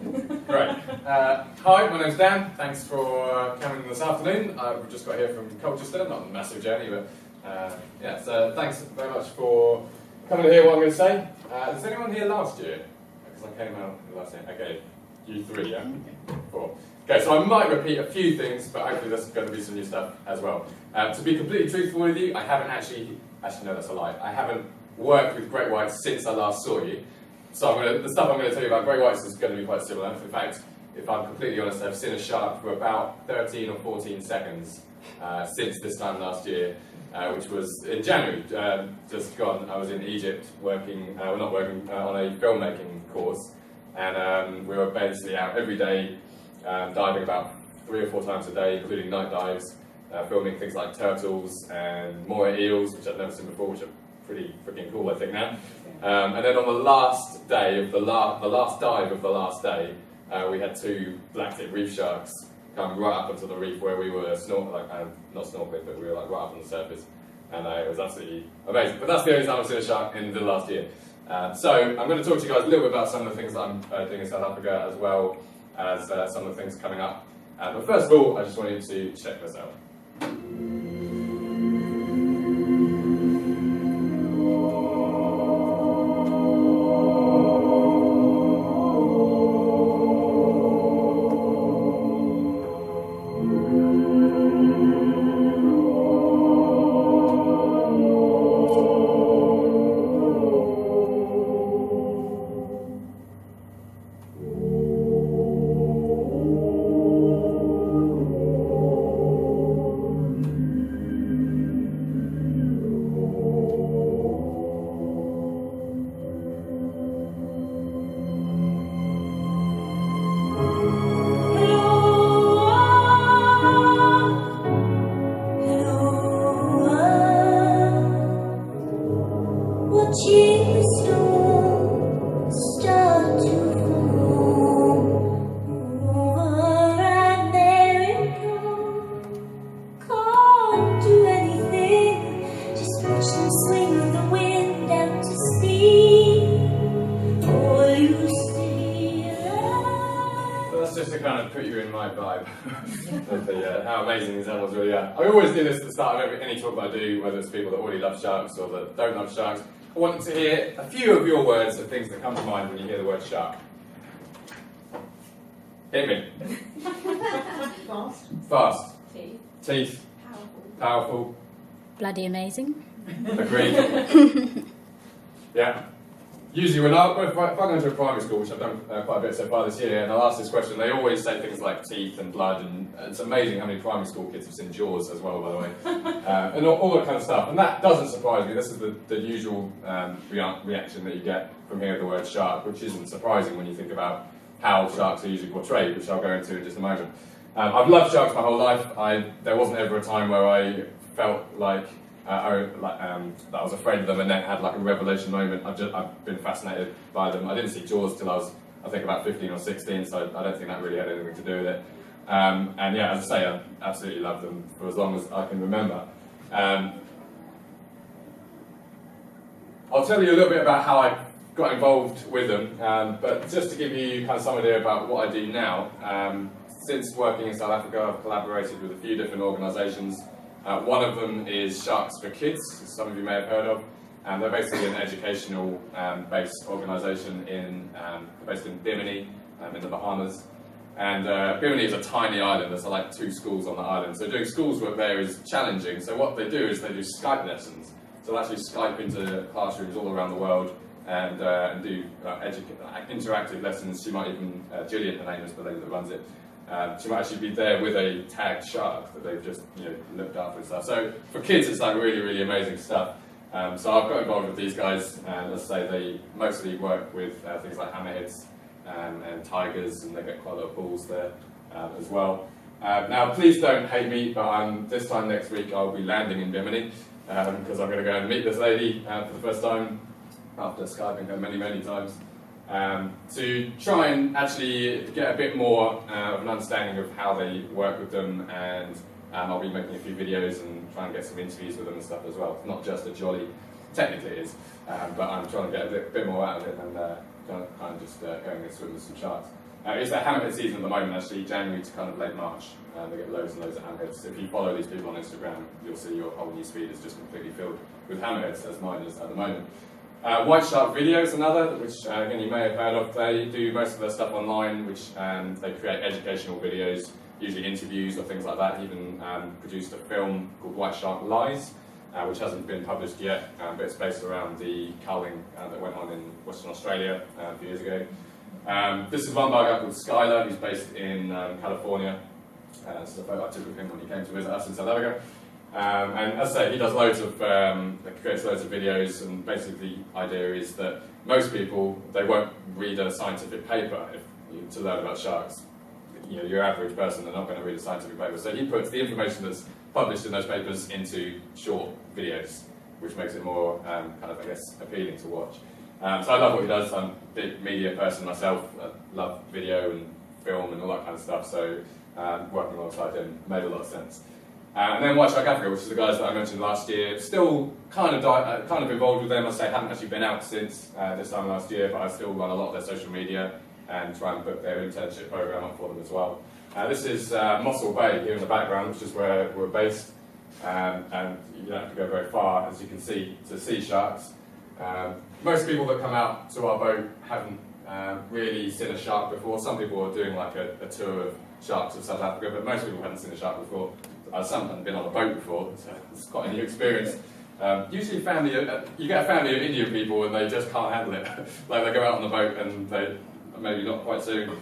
Great. Hi, my name's Dan. Thanks for coming this afternoon. We've just got here from Colchester, not a massive journey, but yeah, so thanks very much for coming to hear what I'm going to say. Was anyone here last year? Because I came out last year. Okay, you three, yeah? 4. Okay, so I might repeat a few things, but hopefully there's going to be some new stuff as well. To be completely truthful with you, I haven't actually no, that's a lie. I haven't worked with great whites since I last saw you. So the stuff I'm going to tell you about great whites is going to be quite similar. In fact, if I'm completely honest, I've seen a shark for about 13 or 14 seconds since this time last year, which was in January, just gone. I was in Egypt working, on a filmmaking course, and we were basically out every day, diving about 3 or 4 times a day, including night dives, filming things like turtles and moray eels, which I'd never seen before, which are pretty freaking cool, I think, now. And then on the last day of the last dive of the last day, we had 2 black-tip reef sharks come right up onto the reef where we were not snorkeling, but we were like right up on the surface, and it was absolutely amazing. But that's the only time I've seen a shark in the last year. So I'm going to talk to you guys a little bit about some of the things that I'm doing in South Africa, as well as some of the things coming up. But first of all, I just want you to check this out. How amazing these animals really are. I always do this at the start of any talk that I do, whether it's people that already love sharks or that don't love sharks. I want to hear a few of your words of things that come to mind when you hear the word shark. Hit me. Fast. Teeth. Powerful. Bloody amazing. Agreed. Yeah. Usually if I go into a primary school, which I've done quite a bit so far this year, and I'll ask this question, they always say things like teeth and blood, and it's amazing how many primary school kids have seen Jaws as well, by the way, and all that kind of stuff. And that doesn't surprise me. This is the usual reaction that you get from hearing the word shark, which isn't surprising when you think about how sharks are usually portrayed, which I'll go into in just a moment. I've loved sharks my whole life. There wasn't ever a time where I felt like that I was afraid of them and then had like a revelation moment. I've been fascinated by them. I didn't see Jaws till I was, I think, about 15 or 16, so I don't think that really had anything to do with it. And yeah, as I say, I absolutely love them for as long as I can remember. I'll tell you a little bit about how I got involved with them, but just to give you kind of some idea about what I do now. Since working in South Africa, I've collaborated with a few different organisations. One of them is Sharks for Kids, some of you may have heard of. They're basically an educational based organisation based in Bimini, in the Bahamas. And Bimini is a tiny island. There's like 2 schools on the island. So doing schools work there is challenging. So what they do is they do Skype lessons. So they'll actually Skype into classrooms all around the world and do interactive lessons. She might even, Gillian, her name is the lady that runs it. She might actually be there with a tagged shark that they've just looked after and stuff. So for kids, it's like really, really amazing stuff. So I've got involved with these guys, and as I say, they mostly work with things like hammerheads and tigers, and they get quite a lot of bulls there as well. Now, please don't hate me, but this time next week I'll be landing in Bimini because I'm going to go and meet this lady for the first time after Skyping her many, many times. To try and actually get a bit more of an understanding of how they work with them, and I'll be making a few videos and trying to get some interviews with them and stuff as well. It's not just a jolly, technically it is, but I'm trying to get a bit more out of it than kind of just going and swim with some sharks. It's their hammerhead season at the moment, actually, January to kind of late March. They get loads and loads of hammerheads. If you follow these people on Instagram, you'll see your whole news feed is just completely filled with hammerheads, as mine is at the moment. White Shark Video is another, which again you may have heard of. They do most of their stuff online, which they create educational videos, usually interviews or things like that. Even produced a film called White Shark Lies, which hasn't been published yet, but it's based around the culling that went on in Western Australia a few years ago. This is one by a guy called Skylar, who's based in California. This is a photo I took with him when he came to visit us in South Africa. And as I say, he does loads of, creates loads of videos, and basically the idea is that most people, they won't read a scientific paper to learn about sharks. You know, your average person, they're not going to read a scientific paper. So he puts the information that's published in those papers into short videos, which makes it more kind of, I guess, appealing to watch. So I love what he does. I'm a big media person myself. I love video and film and all that kind of stuff, so working alongside him made a lot of sense. And then White Shark Africa, which is the guys that I mentioned last year, still kind of involved with them. I say I haven't actually been out since this time last year, but I still run a lot of their social media and try and book their internship program up for them as well. This is Mossel Bay here in the background, which is where we're based, and you don't have to go very far, as you can see, to see sharks. Most people that come out to our boat haven't really seen a shark before. Some people are doing like a tour of sharks of South Africa, but most people haven't seen a shark before. Some haven't been on a boat before, so it's quite a new experience. Usually you get a family of Indian people and they just can't handle it. Like they go out on the boat and they maybe not quite so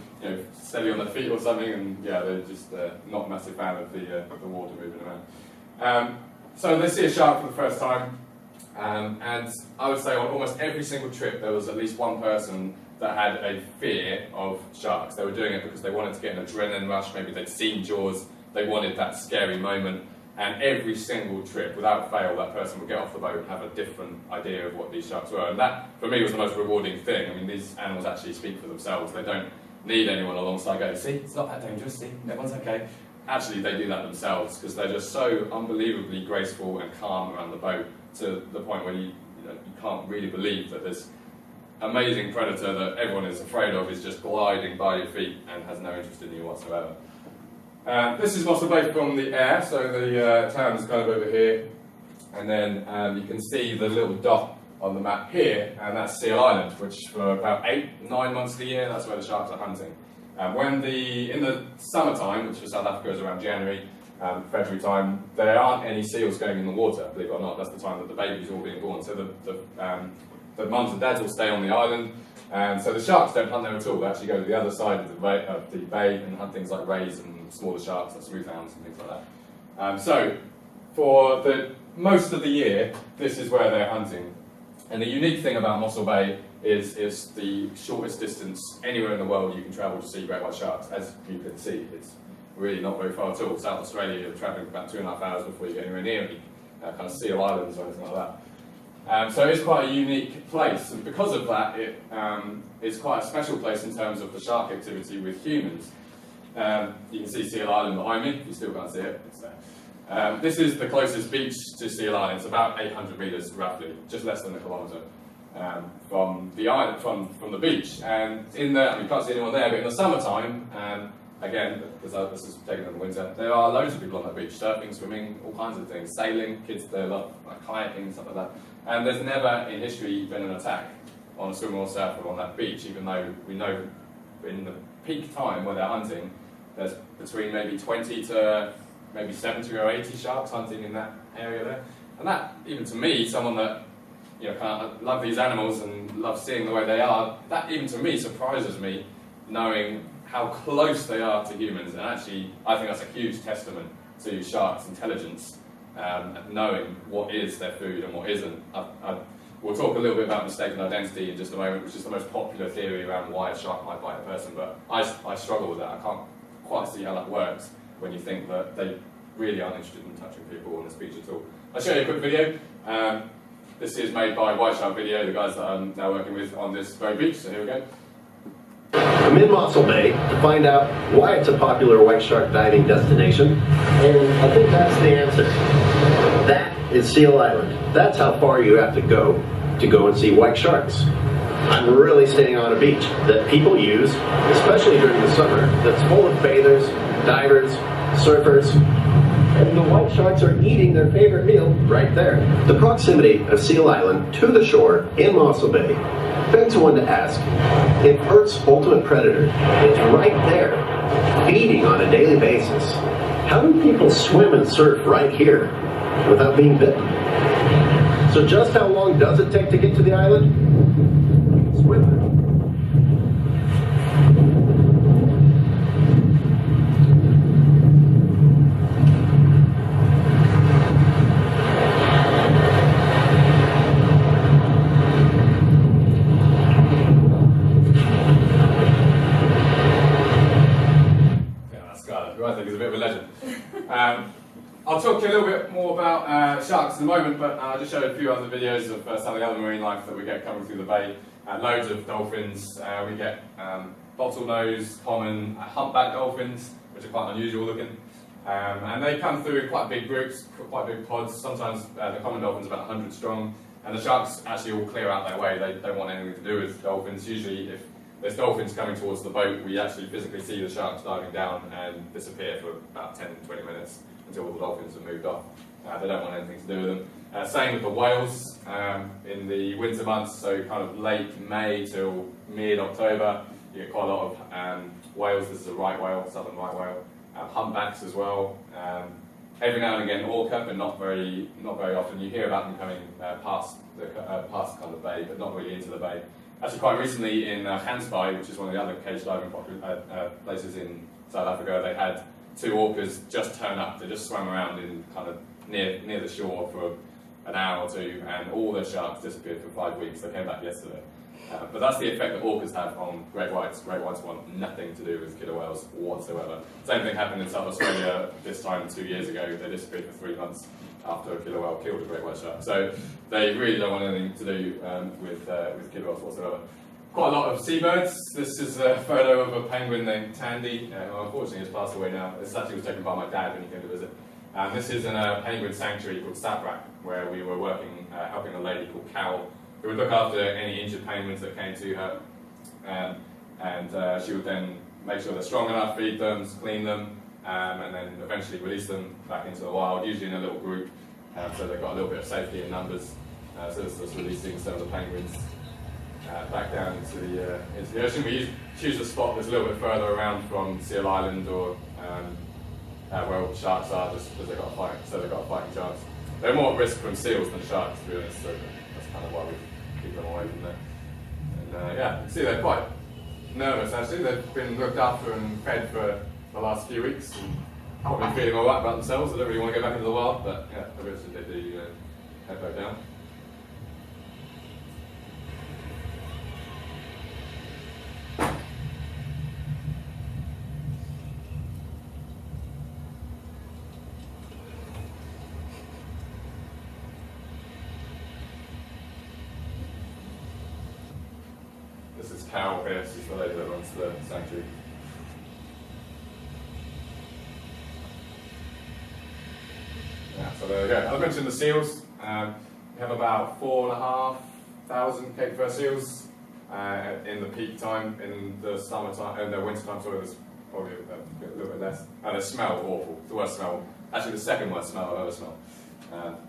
steady on their feet or something, and yeah, they're just not a massive fan of the water moving around. So they see a shark for the first time, and I would say on almost every single trip there was at least one person that had a fear of sharks. They were doing it because they wanted to get an adrenaline rush, maybe they'd seen Jaws, they wanted that scary moment, and every single trip, without fail, that person would get off the boat and have a different idea of what these sharks were. And that, for me, was the most rewarding thing. I mean, these animals actually speak for themselves. They don't need anyone alongside going, see, it's not that dangerous, see, everyone's okay. Actually, they do that themselves because they're just so unbelievably graceful and calm around the boat, to the point where you can't really believe that this amazing predator that everyone is afraid of is just gliding by your feet and has no interest in you whatsoever. This is Mossel Bay from the air, so the town is kind of over here, and then you can see the little dot on the map here, and that's Seal Island, which for about 8-9 months of the year, that's where the sharks are hunting. In the summertime, which for South Africa is around January, February time, there aren't any seals going in the water, believe it or not. That's the time that the babies are all being born, so the mums and dads will stay on the island. And so the sharks don't hunt there at all. They actually go to the other side of the bay and hunt things like rays and smaller sharks, like smoothhounds and things like that. So for most of the year, this is where they're hunting. And the unique thing about Mossel Bay is the shortest distance anywhere in the world you can travel to see great white sharks. As you can see, it's really not very far at all. South Australia, you're travelling for about 2.5 hours before you get anywhere near any kind of Seal Islands or anything like that. So it's quite a unique place, and because of that, it's quite a special place in terms of the shark activity with humans. You can see Seal Island behind me, you still can't see it, it's there. This is the closest beach to Seal Island. It's about 800 metres roughly, just less than a kilometre from the island, from the beach. And in there, you can't see anyone there, but in the summertime, again, because this is taken in the winter, there are loads of people on that beach, surfing, swimming, all kinds of things, sailing, kids they love like kayaking, stuff like that. And there's never in history been an attack on a swimmer or surfer on that beach, even though we know in the peak time where they're hunting, there's between maybe 20 to maybe 70 or 80 sharks hunting in that area there. And that, even to me, someone that kind of love these animals and love seeing the way they are, that even to me surprises me, knowing how close they are to humans. And actually, I think that's a huge testament to sharks' intelligence, knowing what is their food and what isn't. We'll talk a little bit about mistaken identity in just a moment, which is the most popular theory around why a shark might bite a person, but I struggle with that. I can't quite see how that works when you think that they really aren't interested in touching people on this beach at all. I'll show you a quick video. This is made by White Shark Video, the guys that I'm now working with on this very beach, so here we go. I'm in Mossel Bay to find out why it's a popular white shark diving destination, and I think that's the answer. That is Seal Island. That's how far you have to go and see white sharks. I'm really staying on a beach that people use, especially during the summer, that's full of bathers, divers, surfers, and the white sharks are eating their favorite meal right there. The proximity of Seal Island to the shore in Mossel Bay begs one to ask, if Earth's ultimate predator is right there, feeding on a daily basis, how do people swim and surf right here without being bitten? So just how long does it take to get to the island? Swim. I'll talk to you a little bit more about sharks in a moment, but I'll just show you a few other videos of some of the other marine life that we get coming through the bay. Loads of dolphins. We get bottlenose, common, humpback dolphins, which are quite unusual looking. And they come through in quite big groups, quite big pods. Sometimes the common dolphin's about 100 strong, and the sharks actually all clear out their way. They don't want anything to do with dolphins. Usually, if there's dolphins coming towards the boat, we actually physically see the sharks diving down and disappear for about 10-20 minutes until all the dolphins have moved off. They don't want anything to do with them. Same with the whales in the winter months, so kind of late May till mid-October, you get quite a lot of whales. This is a right whale, southern right whale. Humpbacks as well. Every now and again orca, but not very often. You hear about them coming past kind of bay, but not really into the bay. Actually, quite recently in Gansbaai, which is one of the other cage diving places in South Africa, they had 2 orcas just turn up. They just swam around in kind of near the shore for an hour or 2, and all their sharks disappeared for 5 weeks. They came back yesterday. But that's the effect that orcas have on great whites. Great whites want nothing to do with killer whales whatsoever. Same thing happened in South Australia this time 2 years ago. They disappeared for 3 months after a killer whale killed a great white shark. So they really don't want anything to do with killer whales whatsoever. Quite a lot of seabirds. This is a photo of a penguin named Tandy. Unfortunately, it's passed away now. This actually was taken by my dad when he came to visit. This is in a penguin sanctuary called Sabrak, where we were working, helping a lady called Cal, who would look after any injured penguins that came to her, and she would then make sure they're strong enough, feed them, clean them, and then eventually release them back into the wild, usually in a little group, so they've got a little bit of safety in numbers. So this is releasing some of the penguins back down into the ocean. We choose a spot that's a little bit further around from Seal Island or where all the sharks are, just because they've got a fighting chance. They're more at risk from seals than sharks, to be honest, so that's kind of why we keep them away from there. And yeah, you can see they're quite nervous actually. They've been looked after and fed for the last few weeks and probably feeling alright about themselves. They don't really want to go back into the wild, but yeah, eventually they do head back down. This is Cal here, she's the lady that runs the sanctuary. Yeah, so there we go. I mentioned the seals. We have about 4,500 Cape Fur seals in the peak time, in the summertime, in the winter time, sorry, there's probably a little bit less. And they smell awful. It's the worst smell, actually the second worst smell I've ever smelled.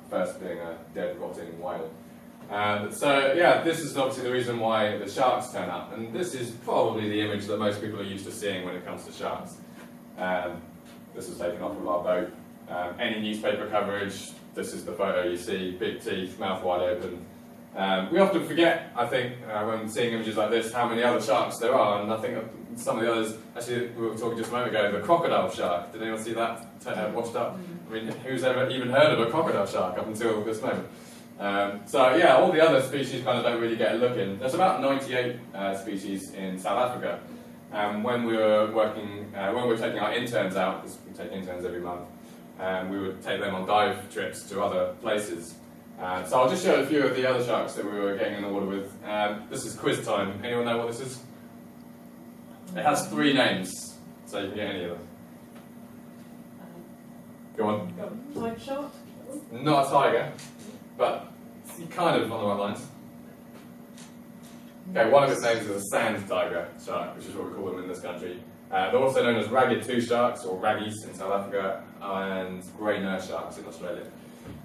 First being a dead, rotting whale. So yeah, this is obviously the reason why the sharks turn up, and this is probably the image that most people are used to seeing when it comes to sharks. This was taken off of our boat. Any newspaper coverage, this is the photo you see, big teeth, mouth wide open. We often forget, I think, when seeing images like this, how many other sharks there are, and I think some of the others, actually we were talking just a moment ago, the crocodile shark. Did anyone see that washed up? I mean, who's ever even heard of a crocodile shark up until this moment? So yeah, all the other species kind of don't really get a look in. There's about 98 species in South Africa. When we were working, when we were taking our interns out, because we take interns every month, we would take them on dive trips to other places. So I'll just show a few of the other sharks that we were getting in the water with. This is quiz time. Anyone know what this is? It has 3 names, so you can get any of them. Go on. Tiger shark? Not a tiger, but kind of on the right lines. Okay, one of its names is a sand tiger shark, which is what we call them in this country. They're also known as ragged tooth sharks, or raggies in South Africa, and grey nurse sharks in Australia.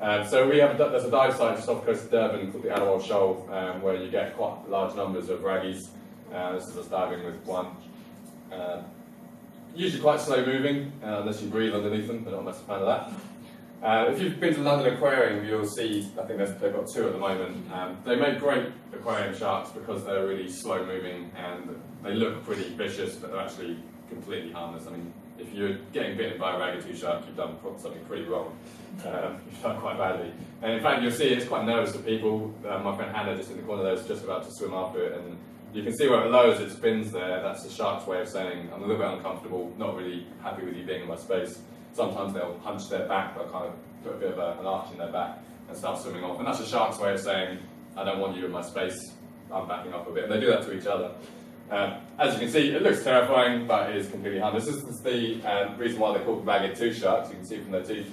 So there's a dive site just off the coast of Durban called the ARU Shoal, where you get quite large numbers of raggies. This is us diving with one. Usually quite slow moving, unless you breathe underneath them. They're not much a fan of that. If you've been to the London Aquarium, you'll see, I think they've got two at the moment. They make great aquarium sharks because they're really slow moving and they look pretty vicious, but they're actually completely harmless. I mean, if you're getting bitten by a ragged tooth shark, you've done something pretty wrong. You've done quite badly. And in fact, you'll see it's quite nervous to people. My friend Hannah, just in the corner there, is just about to swim after it, and you can see where it lowers its fins there. That's the shark's way of saying, I'm a little bit uncomfortable, not really happy with you being in my space. Sometimes they'll hunch their back, they'll kind of put a bit of an arch in their back and start swimming off. And that's the shark's way of saying, I don't want you in my space, I'm backing off a bit. And they do that to each other. As you can see, it looks terrifying, but it is completely harmless. This is the reason why they're called ragged tooth sharks. You can see from their teeth.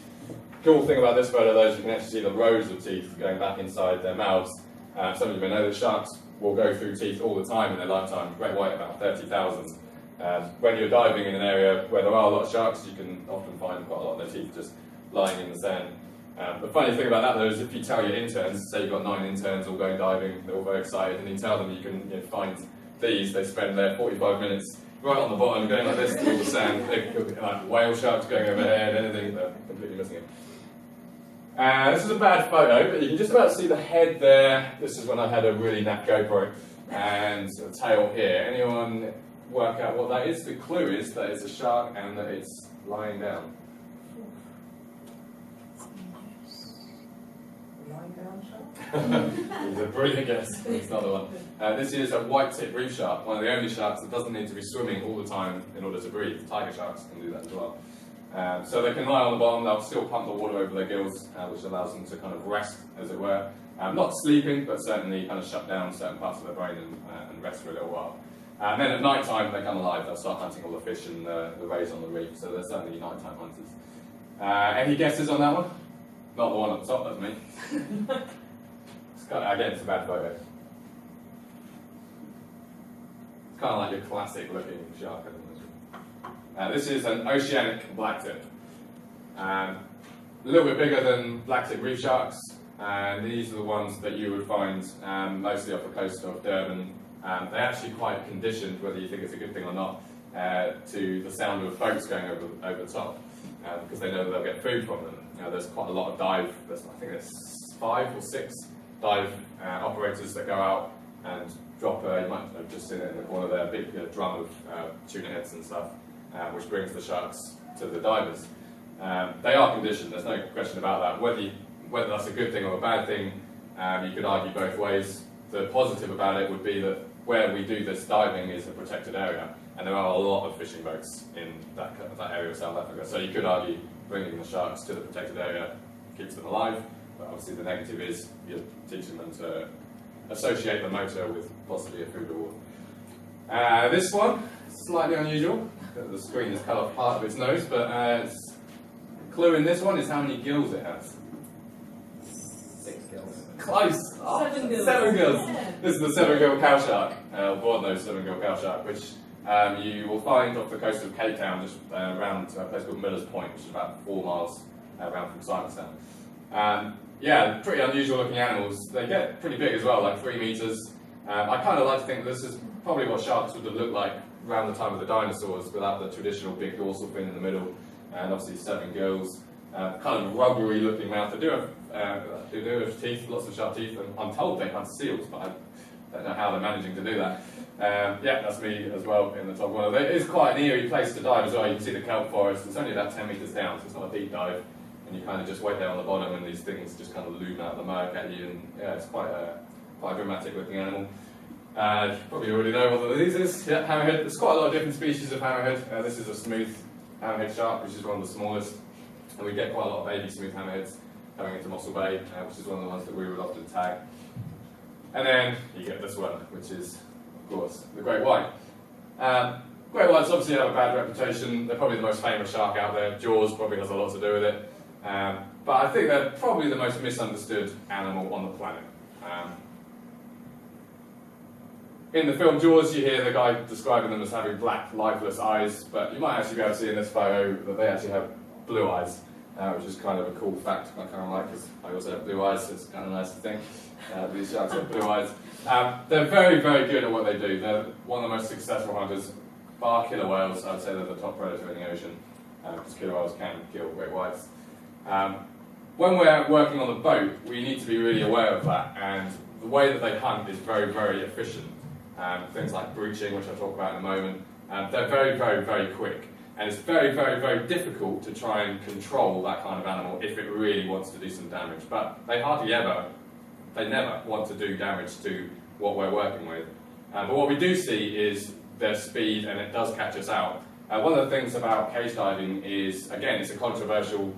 Cool thing about this photo, though, is you can actually see the rows of teeth going back inside their mouths. Some of you may know that sharks will go through teeth all the time in their lifetime. Great white, about 30,000. When you're diving in an area where there are a lot of sharks, you can often find quite a lot of their teeth just lying in the sand. The funny thing about that, though, is if you tell your interns, say you've got 9 interns all going diving, they're all very excited, and you tell them you can find these, they spend their 45 minutes right on the bottom going like this through all the sand. They could be like whale sharks going overhead, anything, they're completely missing it. This is a bad photo, but you can just about see the head there. This is when I had a really naff GoPro, and the tail here. Anyone work out what that is? The clue is that it's a shark and that it's lying down. Lying down shark? It's a brilliant guess, but it's not the one. This is a white-tip reef shark, one of the only sharks that doesn't need to be swimming all the time in order to breathe. Tiger sharks can do that as well. So they can lie on the bottom, they'll still pump the water over their gills, which allows them to kind of rest, as it were. Not sleeping, but certainly kind of shut down certain parts of their brain and rest for a little while. And then at night time, they come alive, they'll start hunting all the fish and the rays on the reef, so they're certainly nighttime hunters. Any guesses on that one? Not the one at the top, that's me. Again, it's a bad photo. It's kind of like your classic looking shark, I think. This is an oceanic blacktip. A little bit bigger than blacktip reef sharks, and these are the ones that you would find mostly off the coast of Durban. They're actually quite conditioned, whether you think it's a good thing or not, to the sound of boats going over the top, because they know that they'll get food from them. There's quite a lot of I think there's 5 or 6 dive operators that go out and drop, you might have just seen it in the corner there, a big drum of tuna heads and stuff, which brings the sharks to the divers. They are conditioned, there's no question about that. Whether that's a good thing or a bad thing, you could argue both ways. The positive about it would be that where we do this diving is a protected area, and there are a lot of fishing boats in that area of South Africa. So you could argue bringing the sharks to the protected area keeps them alive, but obviously the negative is you're teaching them to associate the motor with possibly a food or water. This one, slightly unusual. The screen has cut off part of its nose, but the clue in this one is how many gills it has. 6 gills. Close! 7 gills. 7 gills! Yeah. This is the 7-gill cow shark, board-nosed 7-gill cow shark, which you will find off the coast of Cape Town, just around a place called Miller's Point, which is about 4 miles around from Simonstown. Yeah, pretty unusual looking animals. They get pretty big as well, like 3 meters. I kind of like to think this is probably what sharks would have looked like around the time of the dinosaurs, without the traditional big dorsal fin in the middle, and obviously 7 gills. Kind of rubbery looking mouth. They do have teeth, lots of sharp teeth, and I'm told they hunt seals, but I don't know how they're managing to do that. Yeah, that's me as well in the top one. It is quite an eerie place to dive as well. You can see the kelp forest. It's only about 10 meters down, so it's not a deep dive. And you kind of just wait there on the bottom, and these things just kind of loom out of the murk at you. And yeah, it's quite a dramatic looking animal. You probably already know what this is. Yeah, hammerhead. There's quite a lot of different species of hammerhead. This is a smooth hammerhead shark, which is one of the smallest. And we get quite a lot of baby smooth hammerheads coming into Mossel Bay, which is one of the ones that we would often tag. And then you get this one, which is, of course, the great white. Great whites obviously have a bad reputation. They're probably the most famous shark out there. Jaws probably has a lot to do with it. But I think they're probably the most misunderstood animal on the planet. In the film Jaws, you hear the guy describing them as having black, lifeless eyes, but you might actually be able to see in this photo that they actually have blue eyes, which is kind of a cool fact I kind of like, because I also have blue eyes, so it's kind of nice to think. These sharks have blue eyes. They're very, very good at what they do. They're one of the most successful hunters, bar killer whales. I would say they're the top predator in the ocean, because killer whales can kill great whites. When we're working on the boat, we need to be really aware of that, and the way that they hunt is very, very efficient. Things like breaching, which I'll talk about in a moment, they're very, very, very quick. And it's very, very, very difficult to try and control that kind of animal if it really wants to do some damage. But they never want to do damage to what we're working with. But what we do see is their speed, and it does catch us out. One of the things about cage diving is, again, it's a controversial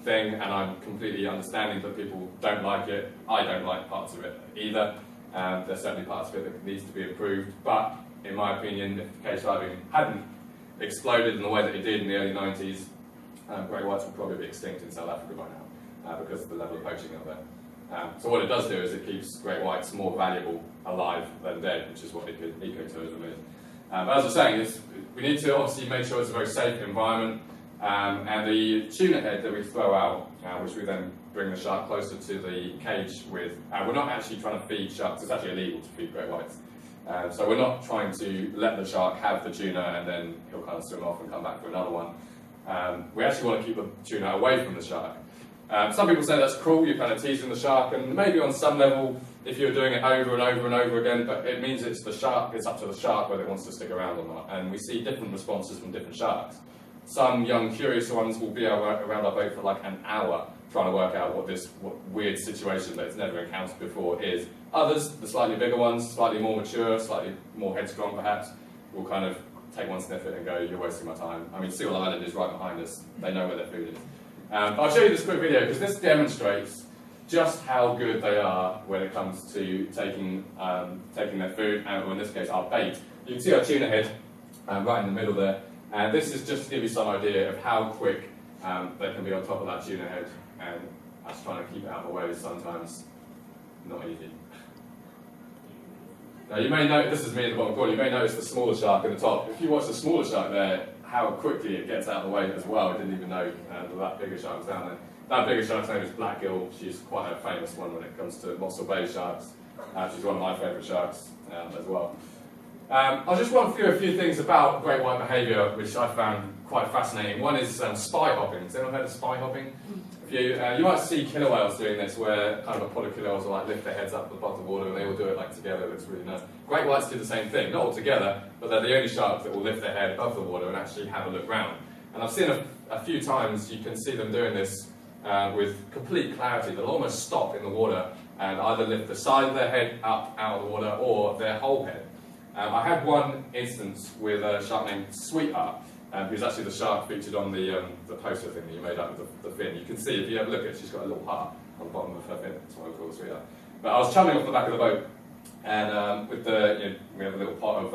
thing, and I'm completely understanding that people don't like it. I don't like parts of it either. There's certainly parts of it that needs to be improved, but in my opinion, if cage diving hadn't exploded in the way that it did in the early 90s, great whites would probably be extinct in South Africa by now, because of the level of poaching out there. So what it does do is it keeps great whites more valuable alive than dead, which is what ecotourism is. But as I was saying, we need to obviously make sure it's a very safe environment, and the tuna head that we throw out, which we then bring the shark closer to the cage with, we're not actually trying to feed sharks. It's actually illegal to feed great whites. So we're not trying to let the shark have the tuna and then he'll kind of swim off and come back for another one. We actually want to keep the tuna away from the shark. Some people say that's cruel, you're kind of teasing the shark, and maybe on some level if you're doing it over and over and over again, but it means it's up to the shark whether it wants to stick around or not. And we see different responses from different sharks. Some young, curious ones will be around our boat for like an hour trying to work out what weird situation that it's never encountered before is. Others, the slightly bigger ones, slightly more mature, slightly more headstrong perhaps, will kind of take one sniff at it and go, you're wasting my time. I mean, Seal Island is right behind us. They know where their food is. But I'll show you this quick video because this demonstrates just how good they are when it comes to taking their food, and in this case our bait. You can see our tuna head right in the middle there, and this is just to give you some idea of how quick they can be on top of that tuna head, and us trying to keep it out of the way is sometimes not easy. Now you may notice, this is me at the bottom corner, you may notice the smaller shark at the top. If you watch the smaller shark there, how quickly it gets out of the way as well. I didn't even know that bigger shark was down there. That bigger shark's name is Blackgill. She's quite a famous one when it comes to Mossel Bay sharks. She's one of my favourite sharks as well. I'll just run through a few things about great white behaviour which I found quite fascinating. One is spy hopping. Has anyone heard of spy hopping? You might see killer whales doing this, where kind of a pod of killer whales will like lift their heads up the bottom of the water and they all do it like together. It looks really nice. Great whites do the same thing, not all together, but they're the only sharks that will lift their head above the water and actually have a look round. And I've seen a few times you can see them doing this with complete clarity. They'll almost stop in the water and either lift the side of their head up out of the water or their whole head. I had one instance with a shark named Sweetheart, who's actually the shark featured on the poster thing that you made up with the fin. You can see, if you have a look at it, she's got a little heart on the bottom of her fin. That's why we call her Sweetheart. But I was chumming off the back of the boat, and with we have a little pot of,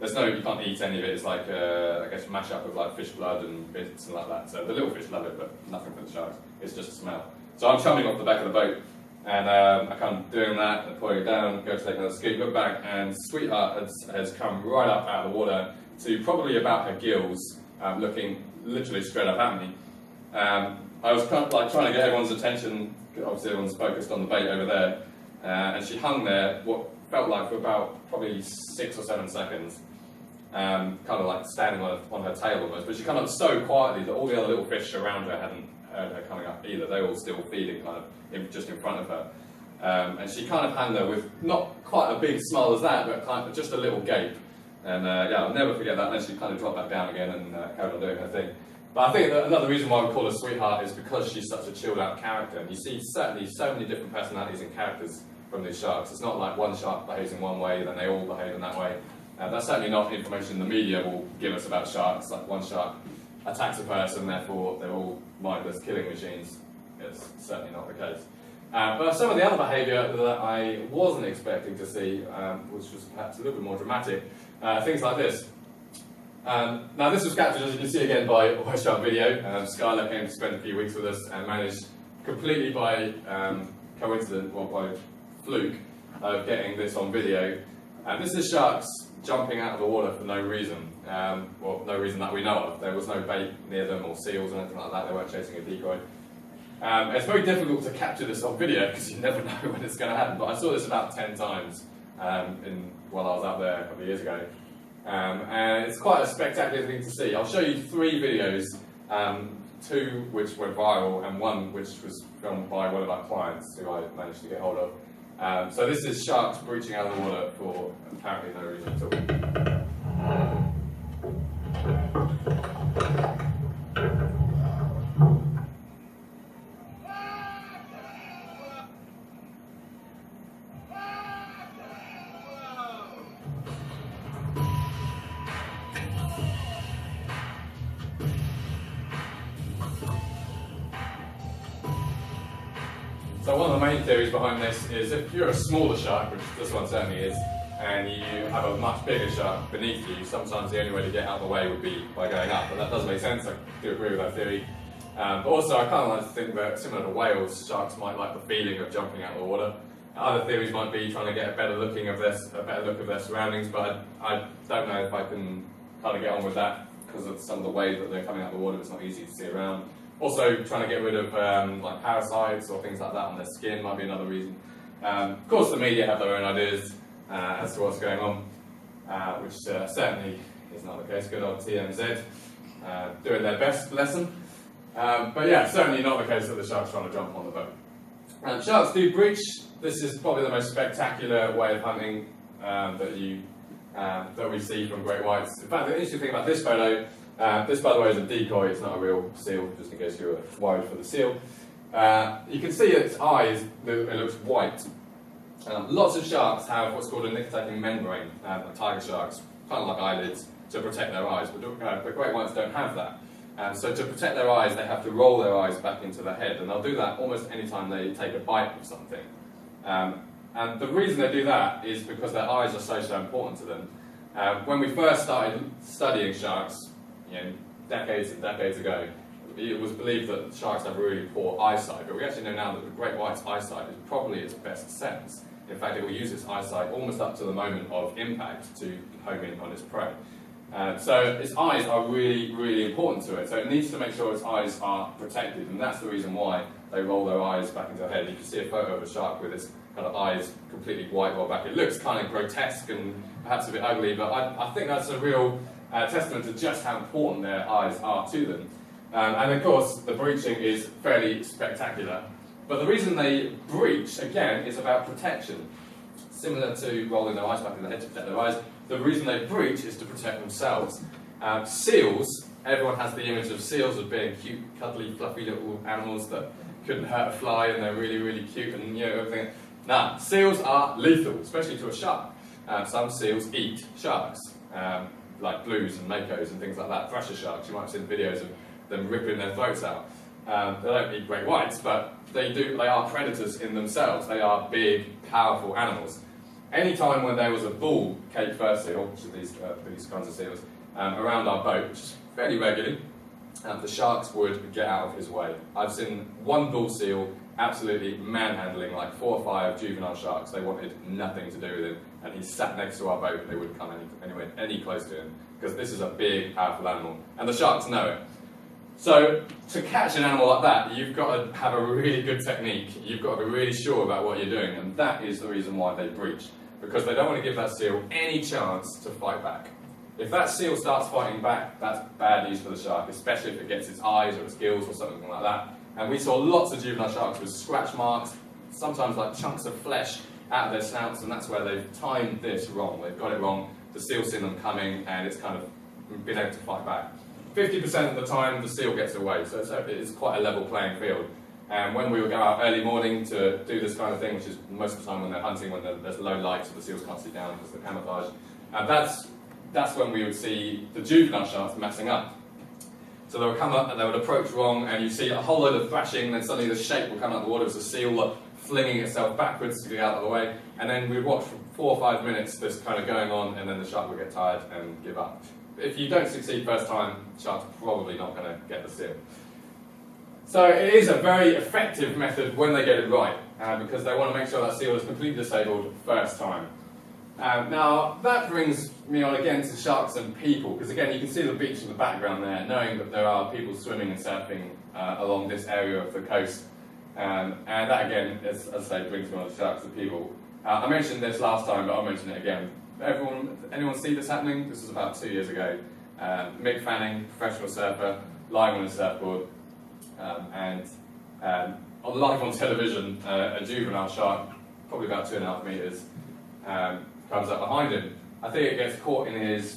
you can't eat any of it. It's like, I guess, mash up with like fish blood and bits and like that. So the little fish love it, but nothing for the sharks. It's just a smell. So I'm chumming off the back of the boat, and I come doing that, and pouring it down, go to take another scoop, look back, and Sweetheart has come right up out of the water to probably about her gills, looking literally straight up at me. I was kind of like trying to get everyone's attention, obviously everyone's focused on the bait over there, and she hung there what felt like for about probably 6 or 7 seconds, kind of like standing on her tail almost, but she came up so quietly that all the other little fish around her hadn't heard her coming up either. They were all still feeding kind of just in front of her. And she kind of hung there with not quite a big smile as that, but kind of just a little gape. And yeah, I'll never forget that. And then she kind of dropped back down again and carried on doing her thing. But I think that another reason why we call her Sweetheart is because she's such a chilled out character. And you see certainly so many different personalities and characters from these sharks. It's not like one shark behaves in one way, then they all behave in that way. That's certainly not information the media will give us about sharks. Like one shark attacks a person, therefore they're all mindless killing machines. It's certainly not the case. But some of the other behaviour that I wasn't expecting to see, which was perhaps a little bit more dramatic, things like this. Now this was captured, as you can see again, by West Shark Video. Skylar came to spend a few weeks with us and managed completely by coincidence, or by fluke, of getting this on video. And this is sharks jumping out of the water for no reason. Well, no reason that we know of. There was no bait near them or seals or anything like that. They weren't chasing a decoy. It's very difficult to capture this on video because you never know when it's going to happen. But I saw this about 10 times while I was out there a couple of years ago. And it's quite a spectacular thing to see. I'll show you 3 videos, 2 which went viral and 1 which was filmed by one of our clients who I managed to get hold of. So this is sharks breaching out of the water for apparently no reason at all. So one of the main theories behind this is if you're a smaller shark, which this one certainly is, and you have a much bigger shark beneath you, sometimes the only way to get out of the way would be by going up. But that does make sense, I do agree with that theory. But also I kind of like to think that similar to whales, sharks might like the feeling of jumping out of the water. Other theories might be trying to get a better look of their surroundings, but I don't know if I can kind of get on with that because of some of the ways that they're coming out of the water. It's not easy to see around. Also, trying to get rid of like parasites or things like that on their skin might be another reason. Of course, the media have their own ideas as to what's going on, which certainly is not the case. Good old TMZ doing their best, bless them. But yeah, certainly not the case that the shark's trying to jump on the boat. Sharks do breach. This is probably the most spectacular way of hunting that we see from great whites. In fact, the interesting thing about this photo. This, by the way, is a decoy, it's not a real seal, just in case you were worried for the seal. You can see its eyes, it looks white. Lots of sharks have what's called a nictitating membrane, tiger sharks, kind of like eyelids, to protect their eyes, but great whites don't have that. So to protect their eyes, they have to roll their eyes back into the head, and they'll do that almost any time they take a bite of something. And the reason they do that is because their eyes are so important to them. When we first started studying sharks, decades and decades ago, it was believed that sharks have really poor eyesight, but we actually know now that the great white's eyesight is probably its best sense. In fact, it will use its eyesight almost up to the moment of impact to home in on its prey. So its eyes are really, really important to it, so it needs to make sure its eyes are protected, and that's the reason why they roll their eyes back into their head. You can see a photo of a shark with its kind of eyes completely white rolled back. It looks kind of grotesque and perhaps a bit ugly, but I think that's a real testament to just how important their eyes are to them. And of course, the breaching is fairly spectacular. But the reason they breach, again, is about protection. Similar to rolling their eyes back in the head to protect their eyes, the reason they breach is to protect themselves. Seals, everyone has the image of seals as being cute, cuddly, fluffy little animals that couldn't hurt a fly and they're really, really cute and everything. Now, seals are lethal, especially to a shark. Some seals eat sharks. Like blues and makos and things like that, thresher sharks. You might have seen videos of them ripping their throats out. They don't eat great whites, but they are predators in themselves. They are big, powerful animals. Any time when there was a bull Cape fur seal, which are these kinds of seals, around our boat, which is fairly regularly, the sharks would get out of his way. I've seen one bull seal absolutely manhandling like 4 or 5 juvenile sharks. They wanted nothing to do with him, and he sat next to our boat and they wouldn't come any close to him, because this is a big, powerful animal, and the sharks know it. So to catch an animal like that, you've got to have a really good technique. You've got to be really sure about what you're doing, and that is the reason why they breach, because they don't want to give that seal any chance to fight back. If that seal starts fighting back, that's bad news for the shark, especially if it gets its eyes or its gills or something like that. And we saw lots of juvenile sharks with scratch marks, sometimes like chunks of flesh out of their snouts, and that's where they've timed this wrong. They've got it wrong. The seal's seen them coming, and it's kind of been able to fight back. 50% of the time, the seal gets away, so it's quite a level playing field. And when we would go out early morning to do this kind of thing, which is most of the time when they're hunting, when there's low light, so the seals can't see down because of the camouflage, and that's when we would see the juvenile sharks messing up. So they would come up and they would approach wrong, and you see a whole load of thrashing, and then suddenly the shape will come out of the water. It's a seal flinging itself backwards to get out of the way, and then we'd watch for 4 or 5 minutes this kind of going on, and then the shark would get tired and give up. If you don't succeed first time, the shark's probably not going to get the seal. So it is a very effective method when they get it right, because they want to make sure that seal is completely disabled first time. Now, that brings me on again to sharks and people, because again, you can see the beach in the background there, knowing that there are people swimming and surfing along this area of the coast. And that again, as I say, brings me on to sharks and people. I mentioned this last time, but I'll mention it again. Anyone see this happening? This was about 2 years ago. Mick Fanning, professional surfer, lying on a surfboard, and live on television, a juvenile shark, probably about 2.5 meters, comes up behind him. I think it gets caught in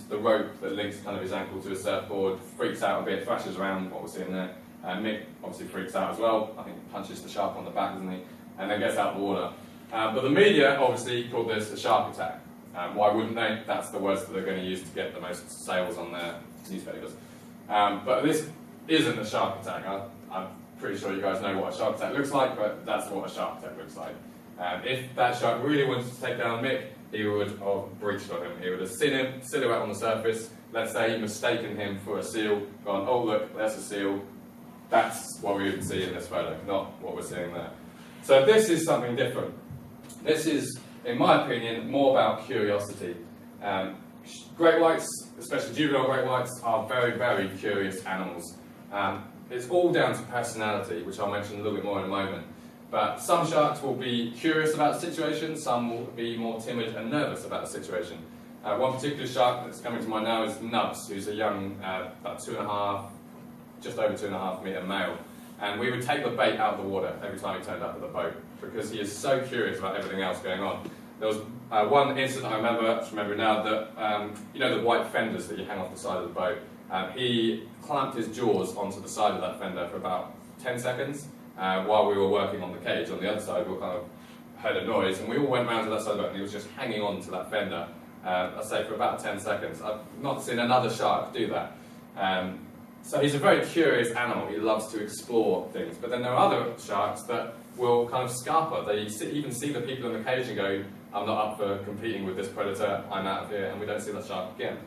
the rope that links kind of his ankle to his surfboard, freaks out a bit, thrashes around, what we're seeing there. Mick obviously freaks out as well. I think punches the shark on the back, doesn't he? And then gets out of the water. But the media obviously called this a shark attack. Why wouldn't they? That's the words that they're going to use to get the most sales on their newspapers. But this isn't a shark attack. I'm pretty sure you guys know what a shark attack looks like, but that's what a shark attack looks like. If that shark really wanted to take down Mick, he would have breached on him. He would have seen him, silhouette on the surface, let's say mistaken him for a seal, gone, oh look, there's a seal. That's what we would see in this photo, not what we're seeing there. So this is something different. This is, in my opinion, more about curiosity. Great whites, especially juvenile great whites, are very, very curious animals. It's all down to personality, which I'll mention a little bit more in a moment. But some sharks will be curious about the situation, some will be more timid and nervous about the situation. One particular shark that's coming to mind now is Nubs, who's a young, about just over 2.5 metre male. And we would take the bait out of the water every time he turned up at the boat, because he is so curious about everything else going on. There was one incident I remember now that, you know the white fenders that you hang off the side of the boat? He clamped his jaws onto the side of that fender for about 10 seconds while we were working on the cage. On the other side, we kind of heard a noise, and we all went round to that side of the boat, and he was just hanging on to that fender, I'd say for about 10 seconds. I've not seen another shark do that. So he's a very curious animal. He loves to explore things. But then there are other sharks that will kind of scarper. They even see the people in the cage and go, I'm not up for competing with this predator, I'm out of here, and we don't see that shark again.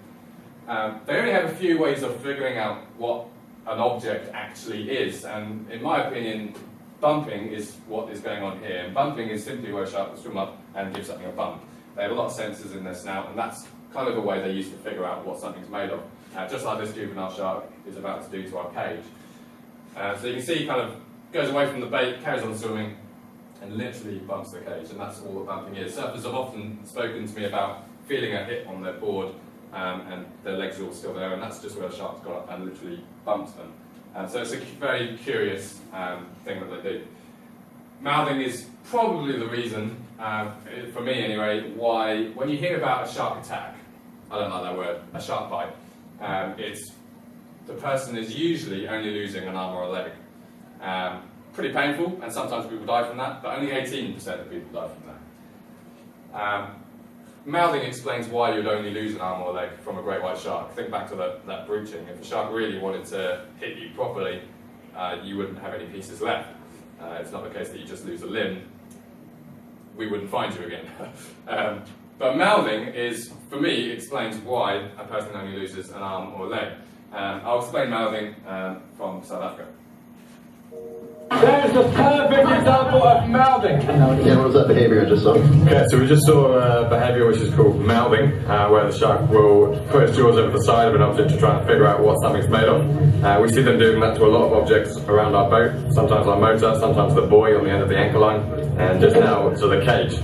They only have a few ways of figuring out what an object actually is, and in my opinion, bumping is what is going on here. And bumping is simply where a shark will swim up and give something a bump. They have a lot of sensors in their snout, and that's kind of the way they use to figure out what something's made of. Just like this juvenile shark is about to do to our cage. So you can see he kind of goes away from the bait, carries on swimming, and literally bumps the cage, and that's all that bumping is. Surfers have often spoken to me about feeling a hit on their board, and their legs are all still there, and that's just where the shark's gone up and literally bumped them. So it's a very curious thing that they do. Mouthing is probably the reason, for me anyway, why when you hear about a shark attack, I don't like that word, a shark bite, it's the person is usually only losing an arm or a leg. Pretty painful, and sometimes people die from that, but only 18% of people die from that. Mouthing explains why you'd only lose an arm or a leg from a great white shark. Think back to that breaching. If a shark really wanted to hit you properly, you wouldn't have any pieces left. It's not the case that you just lose a limb. We wouldn't find you again. But mouthing is, for me, explains why a person only loses an arm or a leg. I'll explain mouthing from South Africa. There's a perfect example of mouthing. Yeah, what was that behaviour I just saw? Okay, so we just saw a behaviour which is called mouthing, where the shark will put its jaws over the side of an object to try and figure out what something's made of. We see them doing that to a lot of objects around our boat, sometimes our motor, sometimes the buoy on the end of the anchor line, and just now to the cage.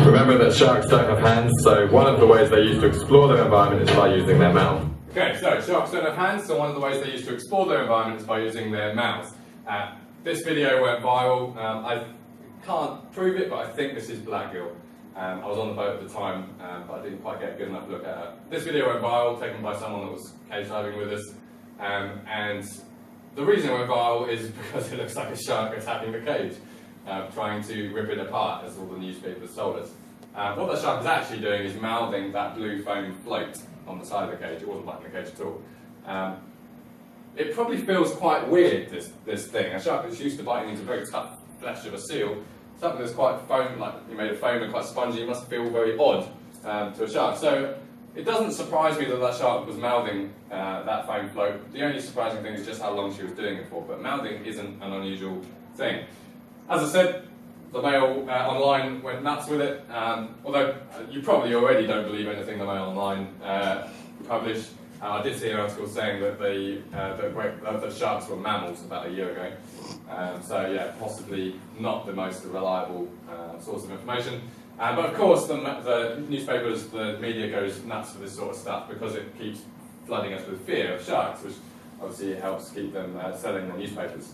Remember that sharks don't have hands, so one of the ways they use to explore their environment is by using their mouth. Okay, so sharks don't have hands, so one of the ways they use to explore their environment is by using their mouths. This video went viral. I can't prove it, but I think this is blackgill. I was on the boat at the time, but I didn't quite get a good enough look at her. This video went viral, taken by someone that was cage diving with us, and the reason it went viral is because it looks like a shark attacking the cage, trying to rip it apart, as all the newspapers told us. What the shark is actually doing is mouthing that blue foam float on the side of the cage. It wasn't biting the cage at all. It probably feels quite weird, this thing. A shark that's used to biting into very tough flesh of a seal, something that's quite foam, like you made of foam and quite spongy, must feel very odd to a shark. So it doesn't surprise me that that shark was mouthing that foam float. The only surprising thing is just how long she was doing it for, but mouthing isn't an unusual thing. As I said, The Mail online went nuts with it, although you probably already don't believe anything the Mail online published. I did see an article saying that that sharks were mammals about a year ago. So yeah, possibly not the most reliable source of information. But of course, the newspapers, the media goes nuts for this sort of stuff because it keeps flooding us with fear of sharks, which obviously helps keep them selling the newspapers.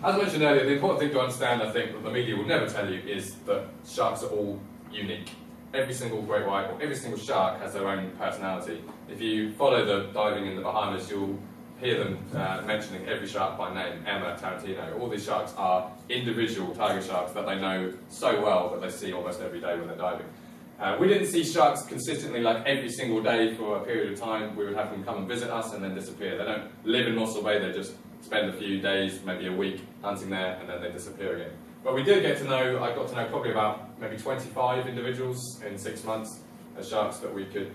As I mentioned earlier, the important thing to understand, I think, that the media will never tell you is that sharks are all unique. Every single great white or every single shark has their own personality. If you follow the diving in the Bahamas, you'll hear them mentioning every shark by name, Emma, Tarantino. All these sharks are individual tiger sharks that they know so well that they see almost every day when they're diving. We didn't see sharks consistently, like every single day for a period of time. We would have them come and visit us and then disappear. They don't live in Mossel Bay, they just spend a few days, maybe a week, hunting there, and then they disappear again. But we did get to know, I got to know probably about maybe 25 individuals in 6 months as sharks that we could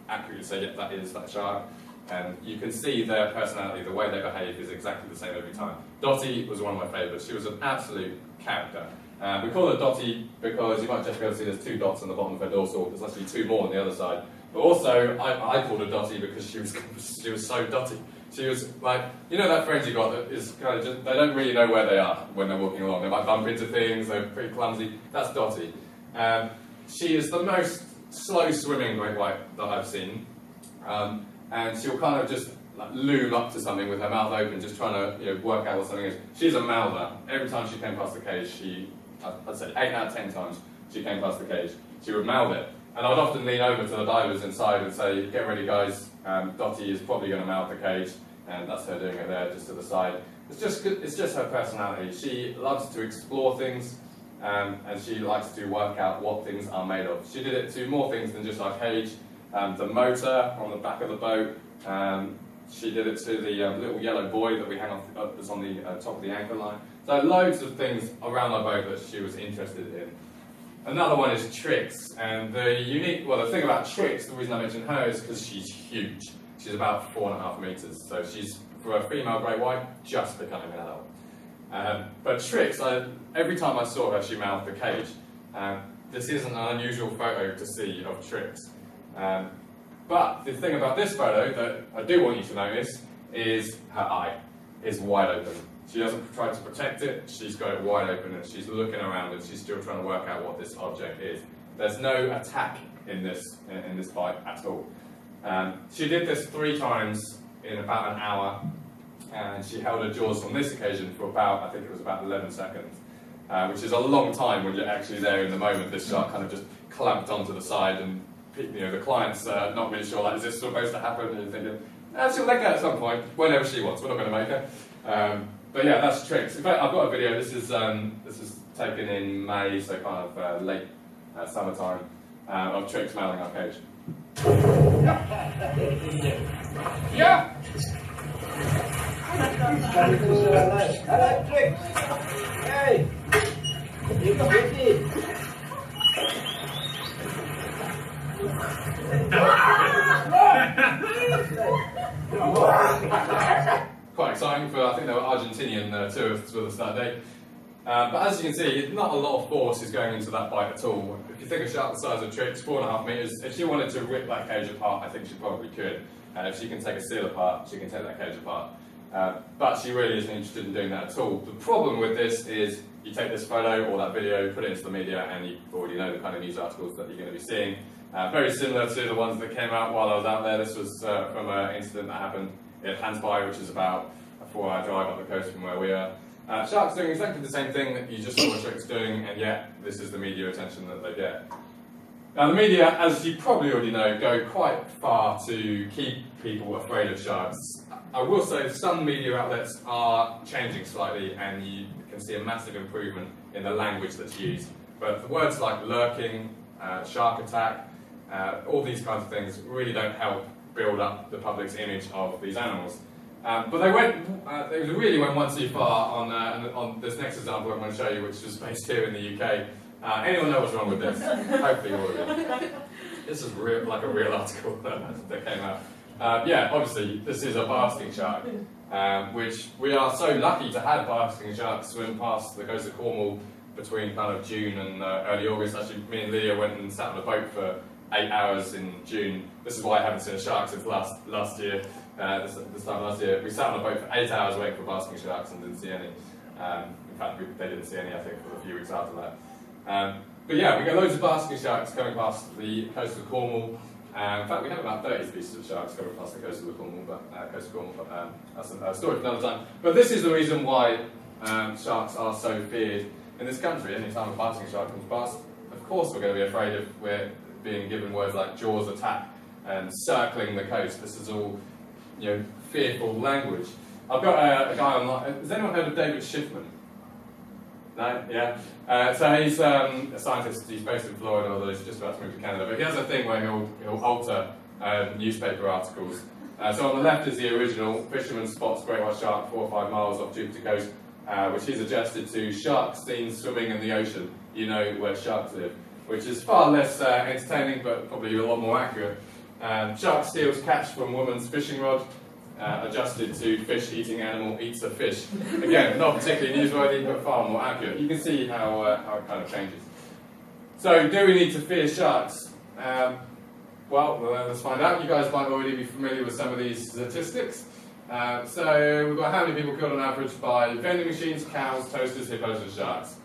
accurately say, yeah, that is that shark. And you can see their personality, the way they behave is exactly the same every time. Dottie was one of my favourites. She was an absolute character. We call her Dottie because you might just be able to see there's 2 dots on the bottom of her dorsal. There's actually 2 more on the other side. But also, I called her Dottie because she was so dotty. She was like, you know that friend you got that is kind of just, they don't really know where they are when they're walking along. They might bump into things, they're pretty clumsy. That's Dottie. She is the most slow swimming great white that I've seen. And she'll kind of just like loom up to something with her mouth open, just trying to work out what something is. She's a mouther. Every time she came past the cage, I'd say 8 out of 10 times she came past the cage, she would mouth it. And I'd often lean over to the divers inside and say, get ready guys, Dottie is probably going to mouth the cage, and that's her doing it there, just to the side. It's just her personality. She loves to explore things, and she likes to work out what things are made of. She did it to more things than just our cage. The motor on the back of the boat, she did it to the little yellow buoy that we hang off that's on the top of the anchor line. So loads of things around our boat that she was interested in. Another one is Trix, and the thing about Trix, the reason I mention her is because she's huge. She's about 4.5 meters, so she's, for a female great white, just becoming an adult. But Trix, every time I saw her, she mouthed the cage. This isn't an unusual photo to see of Trix. But the thing about this photo that I do want you to notice is her eye is wide open. She doesn't try to protect it, she's got it wide open and she's looking around and she's still trying to work out what this object is. There's no attack in this bite at all. She did this 3 times in about an hour, and she held her jaws on this occasion for about, I think it was about 11 seconds, which is a long time when you're actually there in the moment. This shark kind of just clamped onto the side, and the client's not really sure, like, is this supposed to happen? And you're thinking, she'll let go at some point, whenever she wants. We're not going to make her. But yeah, that's Trix. In fact, I've got a video. This is taken in May, so kind of late summertime, of Trix mouthing our cage. Yeah. Hello, Trix. Hey. You come with me. Quite exciting for, I think they were Argentinian tourists with us that day. But as you can see, not a lot of force is going into that bite at all. If you think a shark the size of Trix, 4.5 meters, if she wanted to rip that cage apart, I think she probably could. If she can take a seal apart, she can take that cage apart. But she really isn't interested in doing that at all. The problem with this is you take this photo or that video, put it into the media, and you already know the kind of news articles that you're going to be seeing. Very similar to the ones that came out while I was out there. This was from an incident that happened in Hansby, which is about a 4-hour drive up the coast from where we are. Sharks doing exactly the same thing that you just saw what Trix doing, and yet this is the media attention that they get. Now the media, as you probably already know, go quite far to keep people afraid of sharks. I will say some media outlets are changing slightly, and you can see a massive improvement in the language that's used. But the words like lurking, shark attack, all these kinds of things really don't help build up the public's image of these animals. But they really went one too far on this next example I'm going to show you, which was based here in the UK. Anyone know what's wrong with this? Hopefully all of you. This is like a real article that came out. Yeah, obviously this is a basking shark, which we are so lucky to have basking sharks swim past the coast of Cornwall between kind of June and early August. Actually, me and Leah went and sat on a boat for 8 hours in June. This is why I haven't seen a shark since last year. This time last year, we sat on a boat for 8 hours waiting for basking sharks and didn't see any. In fact, they didn't see any, I think, for a few weeks after that. But yeah, we got loads of basking sharks coming past the coast of Cornwall. In fact, we have about 30 species of sharks coming past the coast of Cornwall, but that's a story for another time. But this is the reason why sharks are so feared in this country. Any time a basking shark comes past, of course we're going to be afraid if we're being given words like Jaws attack and circling the coast. This is all, fearful language. I've got a guy online. Has anyone heard of David Schiffman? No? Yeah? So he's a scientist. He's based in Florida, although he's just about to move to Canada. But he has a thing where he'll alter newspaper articles. So on the left is the original: fisherman spots great white shark 4 or 5 miles off Juniper coast, which he's adjusted to sharks seen swimming in the ocean. You know where sharks live, which is far less entertaining, but probably a lot more accurate. Shark steals catch from woman's fishing rod. Adjusted to fish eating animal eats a fish. Again, not particularly newsworthy, but far more accurate. You can see how it kind of changes. So, do we need to fear sharks? Well, let's find out. You guys might already be familiar with some of these statistics. So, we've got how many people killed on average by vending machines, cows, toasters, hippos, and sharks.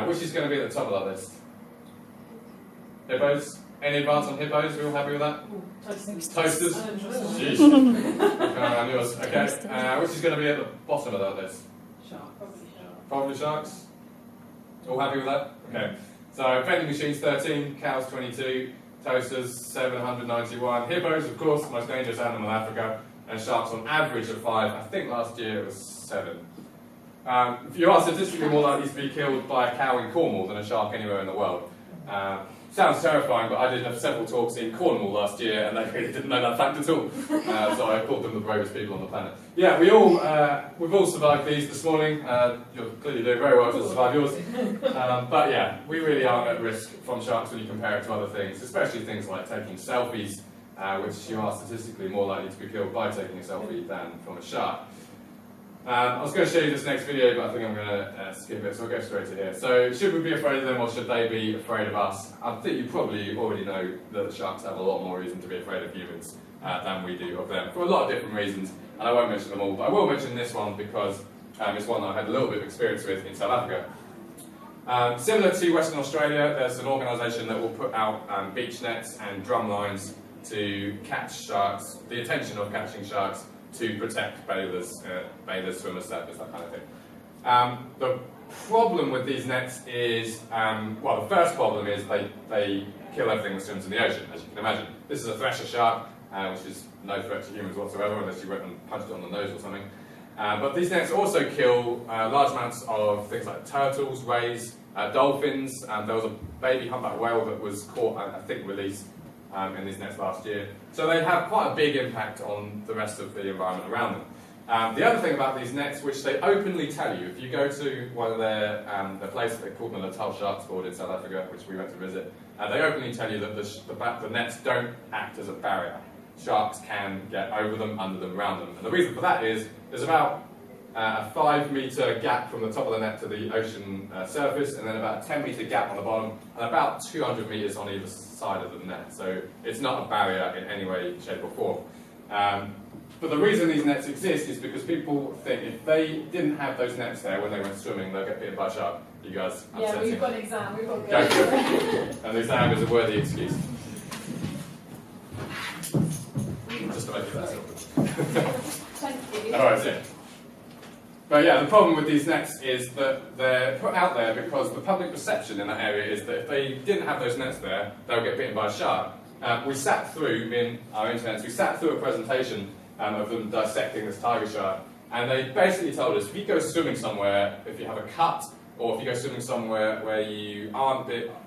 Which is going to be at the top of that list? Hippos? Any advance on hippos? Are we all happy with that? Toasters? Jeez. Okay. Which is going to be at the bottom of that list? Probably sharks. All happy with that? Okay. So vending machines 13, cows 22, toasters 791, hippos, of course, the most dangerous animal in Africa, and sharks on average of 5. I think last year it was 7. You are statistically more likely to be killed by a cow in Cornwall than a shark anywhere in the world. Sounds terrifying, but I did have several talks in Cornwall last year, and they really didn't know that fact at all. So I called them the bravest people on the planet. Yeah, we've all survived these this morning. You're clearly doing very well to survive yours. But yeah, we really are at risk from sharks when you compare it to other things, especially things like taking selfies, which you are statistically more likely to be killed by taking a selfie than from a shark. I was going to show you this next video, but I think I'm going to skip it, so I'll go straight to here. So, should we be afraid of them, or should they be afraid of us? I think you probably already know that the sharks have a lot more reason to be afraid of humans than we do of them, for a lot of different reasons, and I won't mention them all, but I will mention this one because it's one that I had a little bit of experience with in South Africa. Similar to Western Australia, there's an organisation that will put out beach nets and drum lines to catch sharks, the intention of catching sharks, to protect bathers, swimmers, surfers, that kind of thing. The problem with these nets is, the first problem is they kill everything that swims in the ocean, as you can imagine. This is a thresher shark, which is no threat to humans whatsoever, unless you went and punched it on the nose or something. But these nets also kill large amounts of things like turtles, rays, dolphins. There was a baby humpback whale that was caught, I think released, in these nets last year. So they have quite a big impact on the rest of the environment around them. The other thing about these nets, which they openly tell you, if you go to one of their places, they call them the Natal Sharks Board in South Africa, which we went to visit, they openly tell you that the nets don't act as a barrier. Sharks can get over them, under them, around them. And the reason for that is there's about a 5-metre gap from the top of the net to the ocean surface, and then about a 10-metre gap on the bottom, and about 200 metres on either side of the net. So it's not a barrier in any way, shape or form. But the reason these nets exist is because people think if they didn't have those nets there when they went swimming, they'll get bitten by a shark. You guys Yeah, we've got an exam, we've got to go for it. And the exam is a worthy excuse. Just to make it that simple. Thank you. Alright, yeah. But yeah, the problem with these nets is that they're put out there because the public perception in that area is that if they didn't have those nets there, they'll get bitten by a shark. We sat through, in our interns, we sat through a presentation of them dissecting this tiger shark, and they basically told us if you go swimming somewhere, if you have a cut, or if you go swimming somewhere where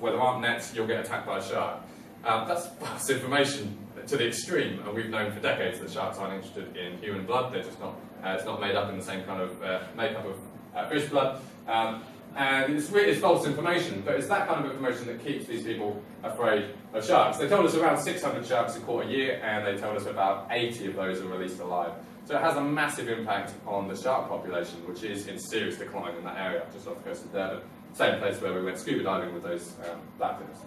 where there aren't nets, you'll get attacked by a shark. That's false information to the extreme, and we've known for decades that sharks aren't interested in human blood. They're just not. It's not made up in the same kind of makeup of fish blood, and it's false information. But it's that kind of information that keeps these people afraid of sharks. They told us around 600 sharks are caught a year, and they told us about 80 of those are released alive. So it has a massive impact on the shark population, which is in serious decline in that area, just off the coast of Durban. same place where we went scuba diving with those blackfins.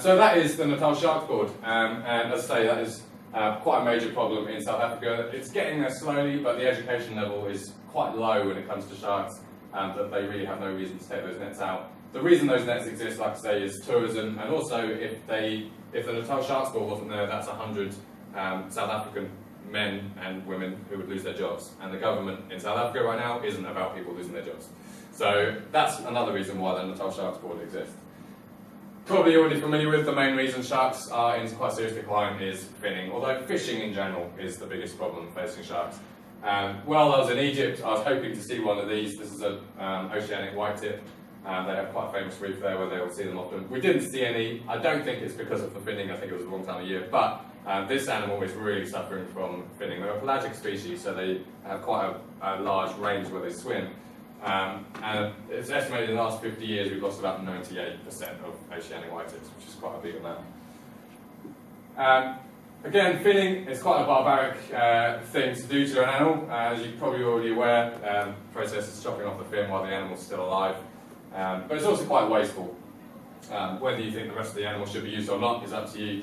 So that is the Natal Sharks Board, and as I say, that is quite a major problem in South Africa. It's getting there slowly, but the education level is quite low when it comes to sharks, that they really have no reason to take those nets out. The reason those nets exist, like I say, is tourism, and also if the Natal Sharks Board wasn't there, that's 100 South African men and women who would lose their jobs. And the government in South Africa right now isn't about people losing their jobs. So that's another reason why the Natal Sharks Board exists. Probably you're already familiar with the main reason sharks are in quite serious decline is finning, although fishing in general is the biggest problem facing sharks. While I was in Egypt, I was hoping to see one of these. This is an oceanic whitetip. They have quite a famous reef there where they will see them often. We didn't see any. I don't think it's because of the finning, I think it was the wrong time of year, but this animal is really suffering from finning. They're a pelagic species, so they have quite a large range where they swim. And it's estimated in the last 50 years we've lost about 98% of oceanic whitetips, which is quite a big amount. Again, finning is quite a barbaric thing to do to an animal. As you're probably already aware, the process is chopping off the fin while the animal's still alive. But it's also quite wasteful. Whether you think the rest of the animal should be used or not is up to you.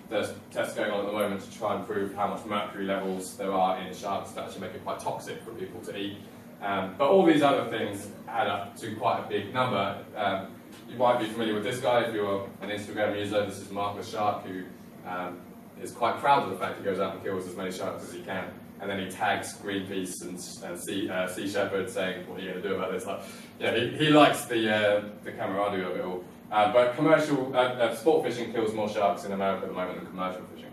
There's tests going on at the moment to try and prove how much mercury levels there are in sharks that actually make it quite toxic for people to eat. But all these other things add up to quite a big number. You might be familiar with this guy if you're an Instagram user. This is Mark the Shark, who is quite proud of the fact he goes out and kills as many sharks as he can. And then he tags Greenpeace and Sea Shepherd saying, what are you going to do about this? Like, yeah, he likes the camaraderie of it all. But commercial, sport fishing kills more sharks in America at the moment than commercial fishing.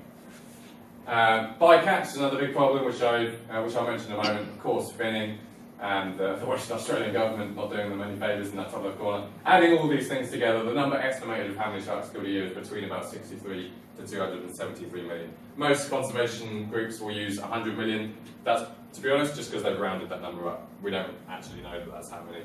Bycatch is another big problem, which I'll mention in a moment. Of course, finning, and the Western Australian government not doing them any favours in that top left corner. Adding all these things together, the number estimated of how many sharks killed a year is between about 63 to 273 million. Most conservation groups will use 100 million. That's, to be honest, just because they've rounded that number up. We don't actually know that that's how many.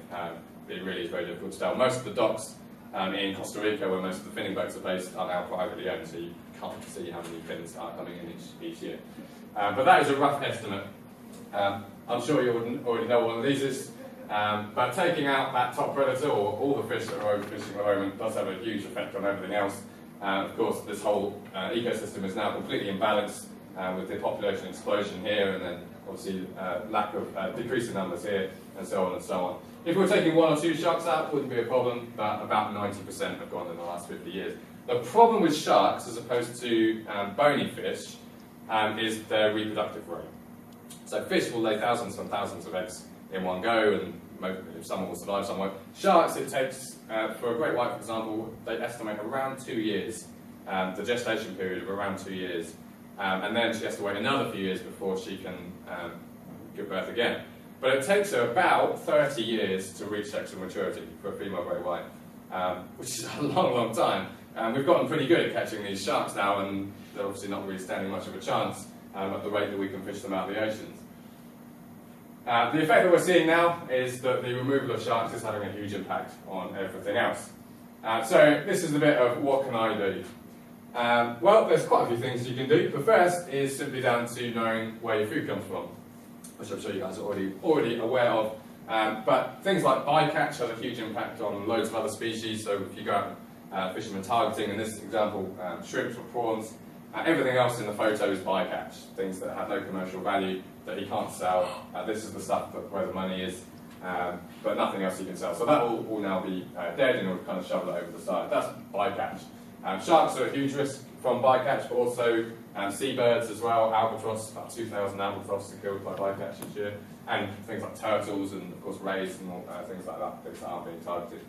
It really is very difficult to tell. Most of the docks in Costa Rica, where most of the finning boats are based, are now privately owned, so you can't see how many fins are coming in each year. But that is a rough estimate. I'm sure you already know what one of these is, but taking out that top predator, or all the fish that are overfishing at the moment, does have a huge effect on everything else. Of course, this whole ecosystem is now completely imbalanced with the population explosion here, and then obviously lack of decreasing numbers here, and so on and so on. If we're taking one or two sharks out, it wouldn't be a problem, but about 90% have gone in the last 50 years. The problem with sharks, as opposed to bony fish, is their reproductive rate. So fish will lay thousands and thousands of eggs in one go, and some will survive, some won't. Sharks, it takes, for a great white, for example, they estimate around 2 years, the gestation period of around 2 years, and then she has to wait another few years before she can give birth again. But it takes her about 30 years to reach sexual maturity for a female great white, which is a long, long time. We've gotten pretty good at catching these sharks now, and they're obviously not really standing much of a chance at the rate that we can fish them out of the oceans. The effect that we're seeing now is that the removal of sharks is having a huge impact on everything else. So this is the bit of what can I do? Well, there's quite a few things you can do. The first is simply down to knowing where your food comes from, which I'm sure you guys are already aware of. But things like bycatch have a huge impact on loads of other species. So if you go out fishermen targeting, in this example, shrimps or prawns, everything else in the photo is bycatch, things that have no commercial value, that you can't sell. This is the stuff where the money is, but nothing else you can sell. So that will now be dead, and we'll kind of shovel it over the side. That's bycatch. Sharks are a huge risk from bycatch, but also seabirds as well. Albatross, about 2,000 albatross are killed by bycatch each year, and things like turtles and, of course, rays and all, things like that, things that aren't being targeted.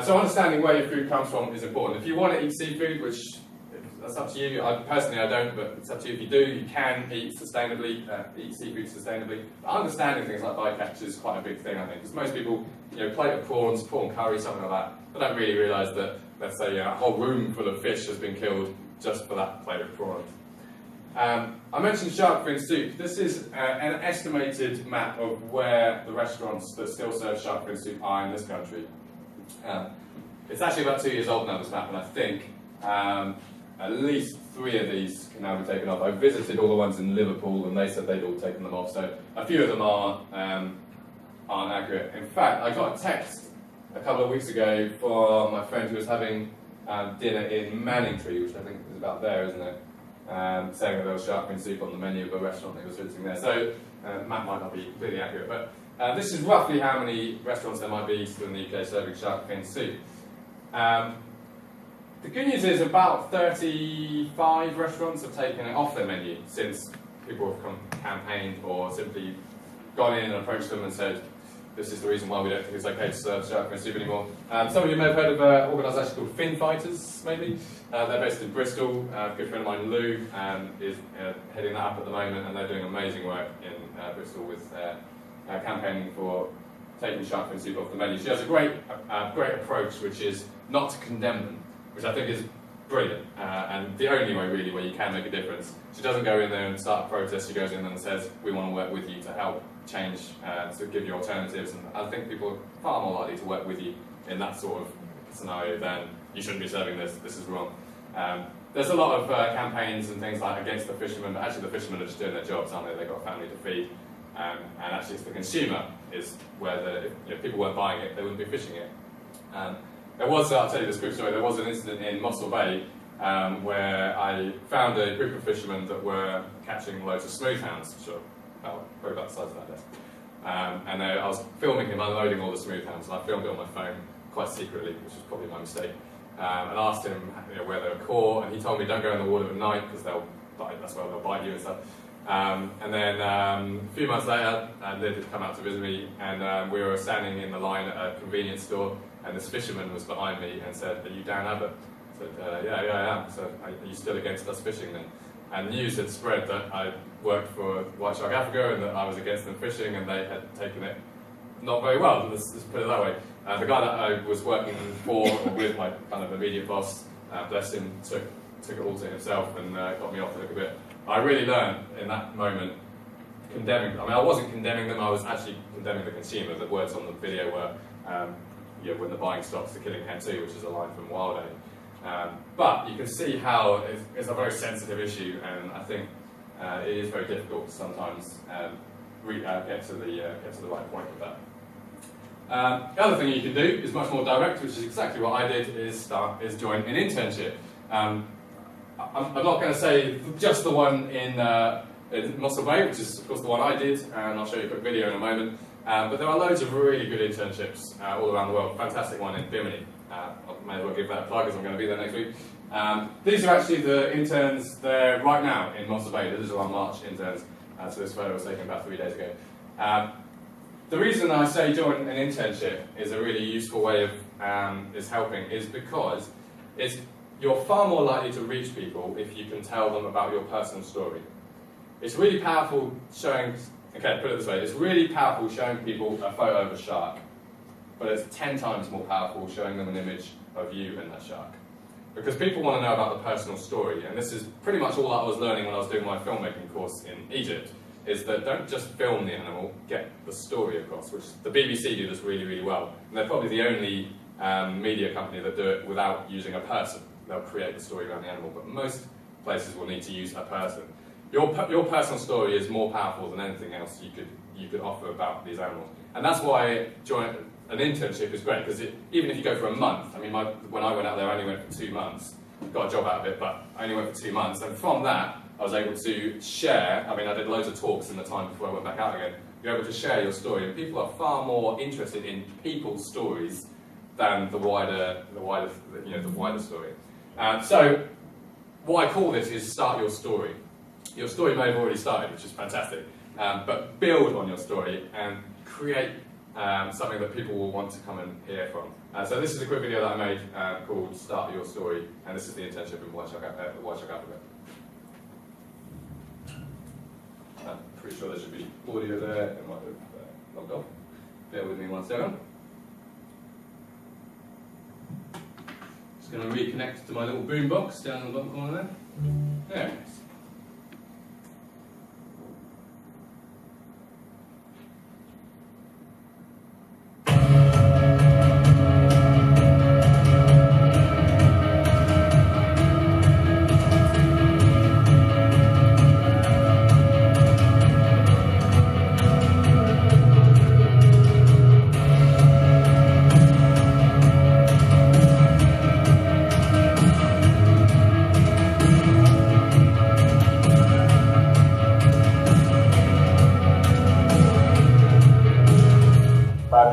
So understanding where your food comes from is important. If you want to eat seafood, which that's up to you. Personally, I don't, but it's up to you. If you do, you can eat sustainably, eat seafood sustainably. But understanding things like bycatch is quite a big thing, I think, because most people, plate of prawns, prawn curry, something like that, they don't really realise that, let's say, a whole room full of fish has been killed just for that plate of prawns. I mentioned shark fin soup. This is an estimated map of where the restaurants that still serve shark fin soup are in this country. It's actually about 2 years old now, this map, and I think at least 3 of these can now be taken off. I visited all the ones in Liverpool, and they said they'd all taken them off. So a few of them are aren't accurate. In fact, I got a text a couple of weeks ago from my friend who was having dinner in Manningtree, which I think is about there, isn't it? Saying that there was shark fin soup on the menu of a restaurant that he was visiting there. So that might not be completely accurate, but this is roughly how many restaurants there might be still in the UK serving shark fin soup. The good news is about 35 restaurants have taken it off their menu since people have campaigned or simply gone in and approached them and said, this is the reason why we don't think it's okay to serve shark fin soup anymore. Some of you may have heard of an organisation called Fin Fighters, maybe. They're based in Bristol. A good friend of mine, Lou, is heading that up at the moment, and they're doing amazing work in Bristol with campaigning for taking shark fin soup off the menu. She has a great approach, which is not to condemn them, which I think is brilliant, and the only way really where you can make a difference. She doesn't go in there and start a protest. She goes in and says, we want to work with you to help change, to give you alternatives, and I think people are far more likely to work with you in that sort of scenario than you shouldn't be serving this is wrong. There's a lot of campaigns and things like against the fishermen, but actually the fishermen are just doing their jobs, aren't they? They've got a family to feed, and actually it's the consumer is where if people weren't buying it, they wouldn't be fishing it. There was, I'll tell you this quick story, there was an incident in Mossel Bay where I found a group of fishermen that were catching loads of smoothhounds, which are probably about the size of that desk. And I was filming him unloading all the smoothhounds, and I filmed it on my phone quite secretly, which was probably my mistake. And asked him where they were caught, and he told me don't go in the water at night because they'll bite, that's where they'll bite you and stuff. And then a few months later, Leah had come out to visit me, and we were standing in the line at a convenience store, and this fisherman was behind me and said, are you Dan Abbot? I said, yeah, I am. So are you still against us fishing then? And news had spread that I worked for White Shark Africa and that I was against them fishing, and they had taken it not very well, let's put it that way. The guy that I was working for with, my kind of immediate boss, bless him, took it all to himself and got me off the hook a bit. I really learned in that moment condemning, I wasn't condemning them, I was actually condemning the consumer. The words on the video were, when the buying stops, the killing hen too, which is a line from Wild Aid. But you can see how it's a very sensitive issue, and I think it is very difficult to sometimes get to the right point with that. The other thing you can do is much more direct, which is exactly what I did, is join an internship. I'm not going to say just the one in Mossel Bay, which is of course the one I did, and I'll show you a quick video in a moment. But there are loads of really good internships all around the world. Fantastic one in Bimini. I may as well give that a plug as I'm going to be there next week. These are actually the interns there right now in Mossel Bay. These are our March interns. So this photo was taken about 3 days ago. The reason I say join an internship is a really useful way of helping is because you're far more likely to reach people if you can tell them about your personal story. It's really powerful showing, okay, put it this way, it's really powerful showing people a photo of a shark, but it's 10 times more powerful showing them an image of you and that shark. Because people want to know about the personal story, and this is pretty much all I was learning when I was doing my filmmaking course in Egypt, is that don't just film the animal, get the story across, which the BBC do this really, really well. And they're probably the only media company that do it without using a person. They'll create the story around the animal, but most places will need to use a person. Your personal story is more powerful than anything else you could offer about these animals. And that's why joining an internship is great, because even if you go for a month, when I went out there I only went for 2 months, got a job out of it, but I only went for 2 months, and from that I was able to share, I did loads of talks in the time before I went back out again. You're able to share your story, and people are far more interested in people's stories than the wider story. So what I call this is start your story. Your story may have already started, which is fantastic, but build on your story and create something that people will want to come and hear from. So this is a quick video that I made called Start Your Story, and this is the internship in White Shark Africa. I'm pretty sure there should be audio there. It might have logged off. Bear with me 1 second. Just going to reconnect to my little boom box down in the bottom corner there. There it is.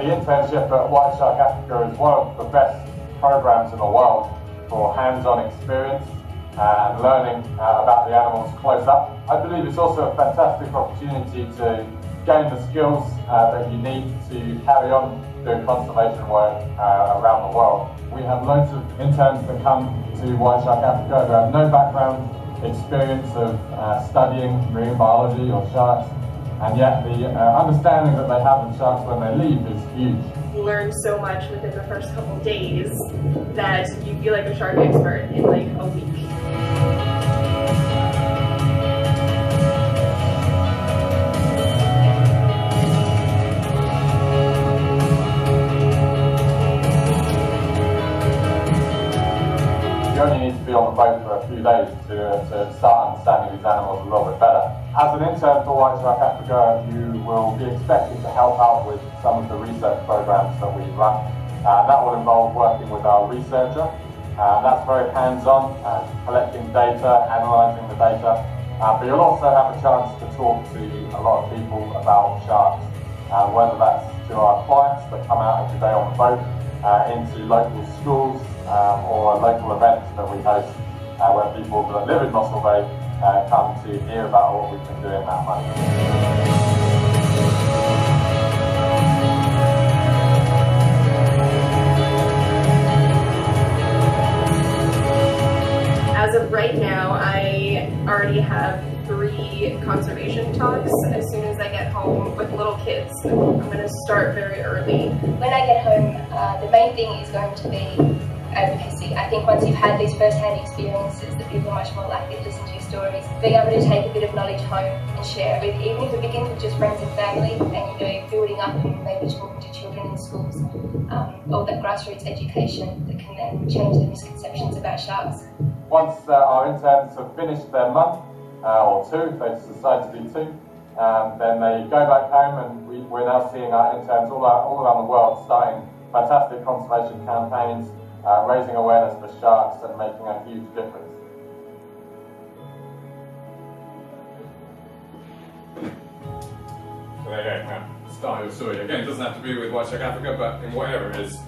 internship at White Shark Africa is one of the best programs in the world for hands-on experience and learning about the animals close up. I believe it's also a fantastic opportunity to gain the skills that you need to carry on doing conservation work around the world. We have loads of interns that come to White Shark Africa who have no background experience of studying marine biology or sharks, and yet the understanding that they have of sharks when they leave is huge. You learn so much within the first couple of days that you feel like a shark expert in like a week. You only need to be on the boat for a few days to start understanding these animals a little bit better. As an intern for White Shark Africa, you will be expected to help out with some of the research programs that we run. That will involve working with our researcher. That's very hands-on, collecting data, analysing the data. But you'll also have a chance to talk to a lot of people about sharks, whether that's to our clients that come out every day on the boat, into local schools or local events that we host where people that live in Mossel Bay come to hear about what we can do in that month. As of right now, I already have 3 conservation talks as soon as I get home with little kids. I'm going to start very early. When I get home, the main thing is going to be advocacy. I think once you've had these first-hand experiences, that people are much more likely to listen to your stories. Being able to take a bit of knowledge home and share with, even if it begins with just friends and family, and building up and maybe talking to children in schools, all that grassroots education that can then change the misconceptions about sharks. Once our interns have finished their month, or 2, if they decide to do 2, then they go back home, and we're now seeing our interns all around the world starting fantastic conservation campaigns, raising awareness for sharks and making a huge difference. So there you go, start your story. Again, it doesn't have to be with White Shark Africa, but in whatever it is,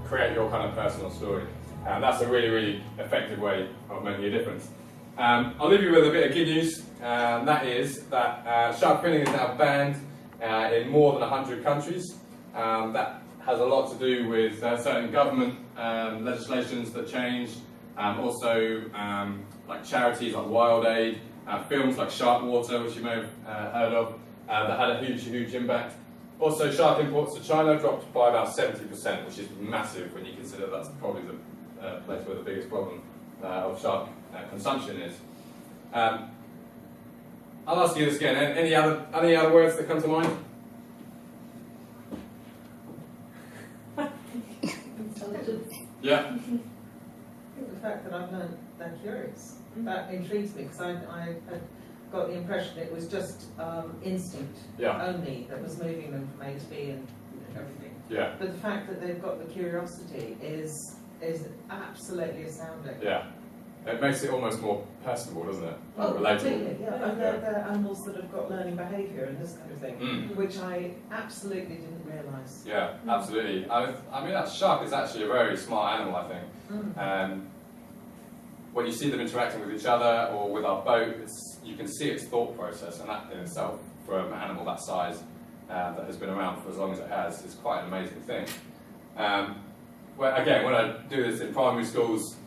create your kind of personal story. And that's a really, really effective way of making a difference. I'll leave you with a bit of good news, and that is that shark finning is now banned in more than 100 countries. That has a lot to do with certain government legislations that changed, also like charities like Wild Aid, films like Shark Water, which you may have heard of, that had a huge, huge impact. Also, shark imports to China dropped by about 70%, which is massive when you consider that's probably the place where the biggest problem of shark consumption is. I'll ask you this again. Any other words that come to mind? Intelligence. Yeah. I think the fact that I've learned they're curious, that intrigues me, because I had got the impression it was just instinct only that was moving them from A to B and everything. Yeah. But the fact that they've got the curiosity is absolutely astounding. Yeah. It makes it almost more personable, doesn't it? Oh, Relatable. completely, yeah. And they're animals that have got learning behaviour and this kind of thing, which I absolutely didn't realise. Yeah, absolutely. I mean, that shark is actually a very smart animal, I think. When you see them interacting with each other or with our boat, you can see its thought process, and that in itself, for an animal that size, that has been around for as long as it has, is quite an amazing thing. Again, when I do this in primary schools,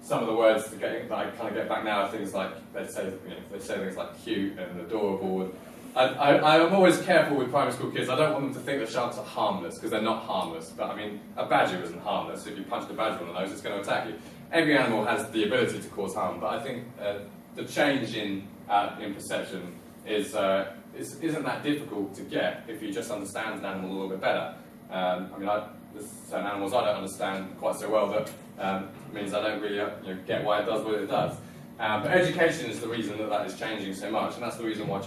some of the words that I kind of get back now are things like, they say things like cute and adorable. I'm always careful with primary school kids. I don't want them to think that sharks are harmless, because they're not harmless. But I mean, a badger isn't harmless. If you punch a badger on the nose, it's going to attack you. Every animal has the ability to cause harm, but I think the change in perception isn't that difficult to get if you just understand an animal a little bit better. I mean, there's certain animals I don't understand quite so well that means I don't really get why it does what it does. But education is the reason that is changing so much, and that's the reason why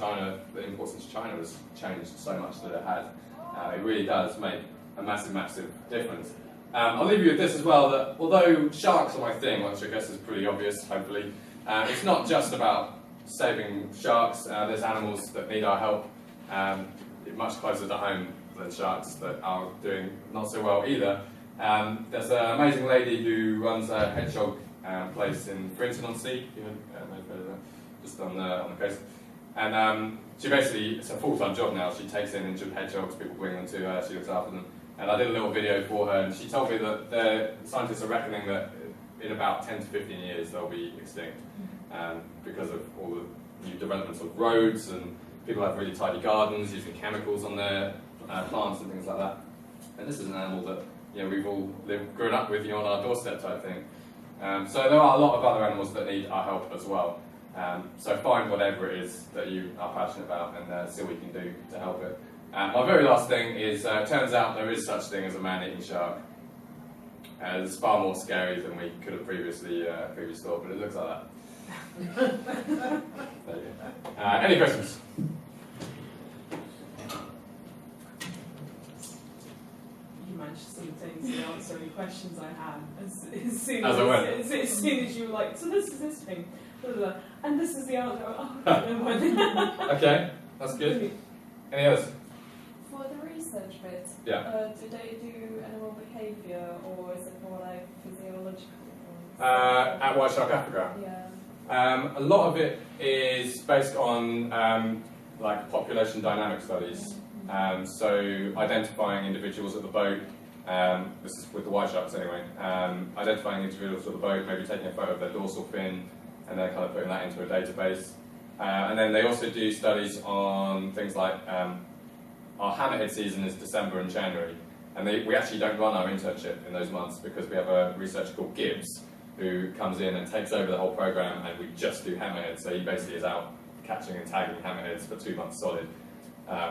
the imports into China has changed so much that it has. It really does make a massive, massive difference. I'll leave you with this as well, that although sharks are my thing, which I guess is pretty obvious, hopefully, it's not just about saving sharks. There's animals that need our help much closer to home than sharks that are doing not so well either. There's an amazing lady who runs a hedgehog place in Brinton-on-Sea, just on the coast. And she basically, it's a full-time job now. She takes in injured hedgehogs, people bring them to her, she looks after them. And I did a little video for her, and she told me that the scientists are reckoning that in about 10 to 15 years they'll be extinct because of all the new developments of roads, and people have really tidy gardens using chemicals on their plants and things like that. And this is an animal that we've all grown up with on our doorstep type thing. So there are a lot of other animals that need our help as well. So find whatever it is that you are passionate about and see what you can do to help it. My very last thing is, turns out there is such thing as a man-eating shark. It's far more scary than we could have previously thought, but it looks like that. There you go. Any questions? You managed to simultaneously answer any questions I had as soon as you were like, so this is this thing, blah, blah, blah, and this is the answer. Oh, never mind. Okay, that's good. Any others? For the research bit, do they do animal behaviour, or is it more like physiological? At White Shark Africa? Yeah. A lot of it is based on like population dynamic studies. So identifying individuals at the boat, this is with the white sharks anyway, identifying individuals at the boat, maybe taking a photo of their dorsal fin, and then kind of putting that into a database. And then they also do studies on things like, our hammerhead season is December and January, and we actually don't run our internship in those months because we have a researcher called Gibbs who comes in and takes over the whole program, and we just do hammerheads. So he basically is out catching and tagging hammerheads for 2 months solid,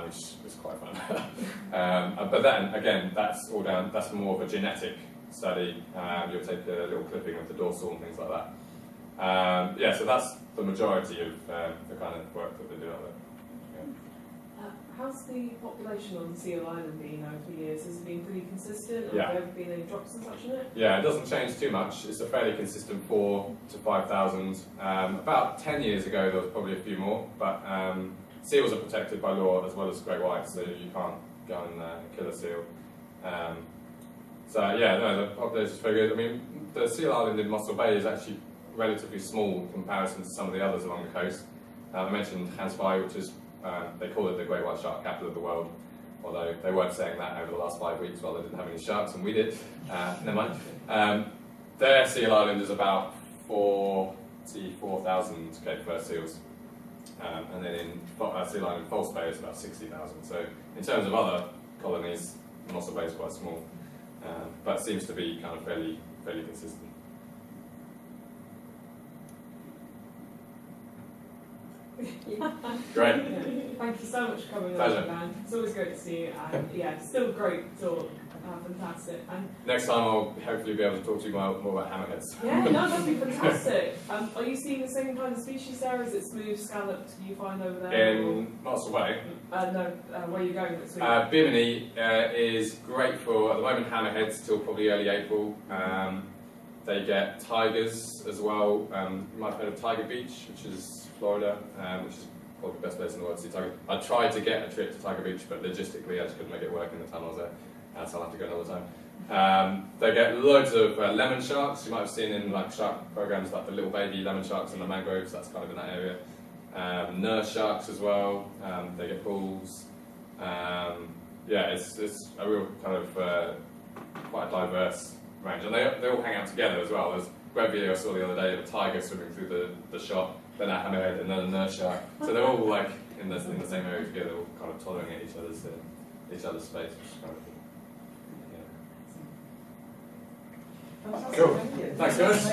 which is quite fun. But then again, that's all down. That's more of a genetic study. You'll take a little clipping of the dorsal and things like that. Yeah, so that's the majority of the kind of work that they do out there. How's the population on Seal Island been over the years? Has it been pretty consistent? Or Yeah. have there been any drops and such in it? Yeah, it doesn't change too much. It's a fairly consistent 4,000 to 5,000. About 10 years ago, there was probably a few more, but seals are protected by law as well as great whites, so you can't go and kill a seal. So yeah, no, the population is very good. I mean, the Seal Island in Mossel Bay is actually relatively small in comparison to some of the others along the coast. I mentioned Hansby, which is they call it the great white shark capital of the world, although they weren't saying that over the last 5 weeks while they didn't have any sharks, and we did. Never mind. Their Seal Island is about 44,000 Cape Fur seals, and then in Seal Island, False Bay is about 60,000. So in terms of other colonies, Mossel Bay is quite small, but seems to be kind of fairly consistent. Great. Thank you so much for coming Pleasure. on, man. It's always great to see you, and yeah, still great talk. Fantastic. And Next time I'll hopefully be able to talk to you more about hammerheads. yeah, no, that'd be fantastic. Are you seeing the same kind of species there? Is it smooth scalloped you find over there? In Mossel Bay, No, where are you going next week? Bimini is great for, at the moment, hammerheads till probably early April. They get tigers as well. You might have heard of Tiger Beach, which is Florida, which is probably the best place in the world to see tiger. I tried to get a trip to Tiger Beach, but logistically I just couldn't make it work in the tunnels there, so I'll have to go another time. They get loads of lemon sharks. You might have seen in like shark programs like the little baby lemon sharks in the mangroves. That's kind of in that area. Nurse sharks as well. They get bulls. Yeah, it's a real kind of quite a diverse range, and they all hang out together as well. There's a great video I saw the other day of a tiger swimming through the shop, then a hammerhead, and then a nurse shark. So they're all like in the same area together, all kind of tolerant at each other's space, which is kind of cool. Yeah. Fantastic, Cool. thank you. Thanks, guys.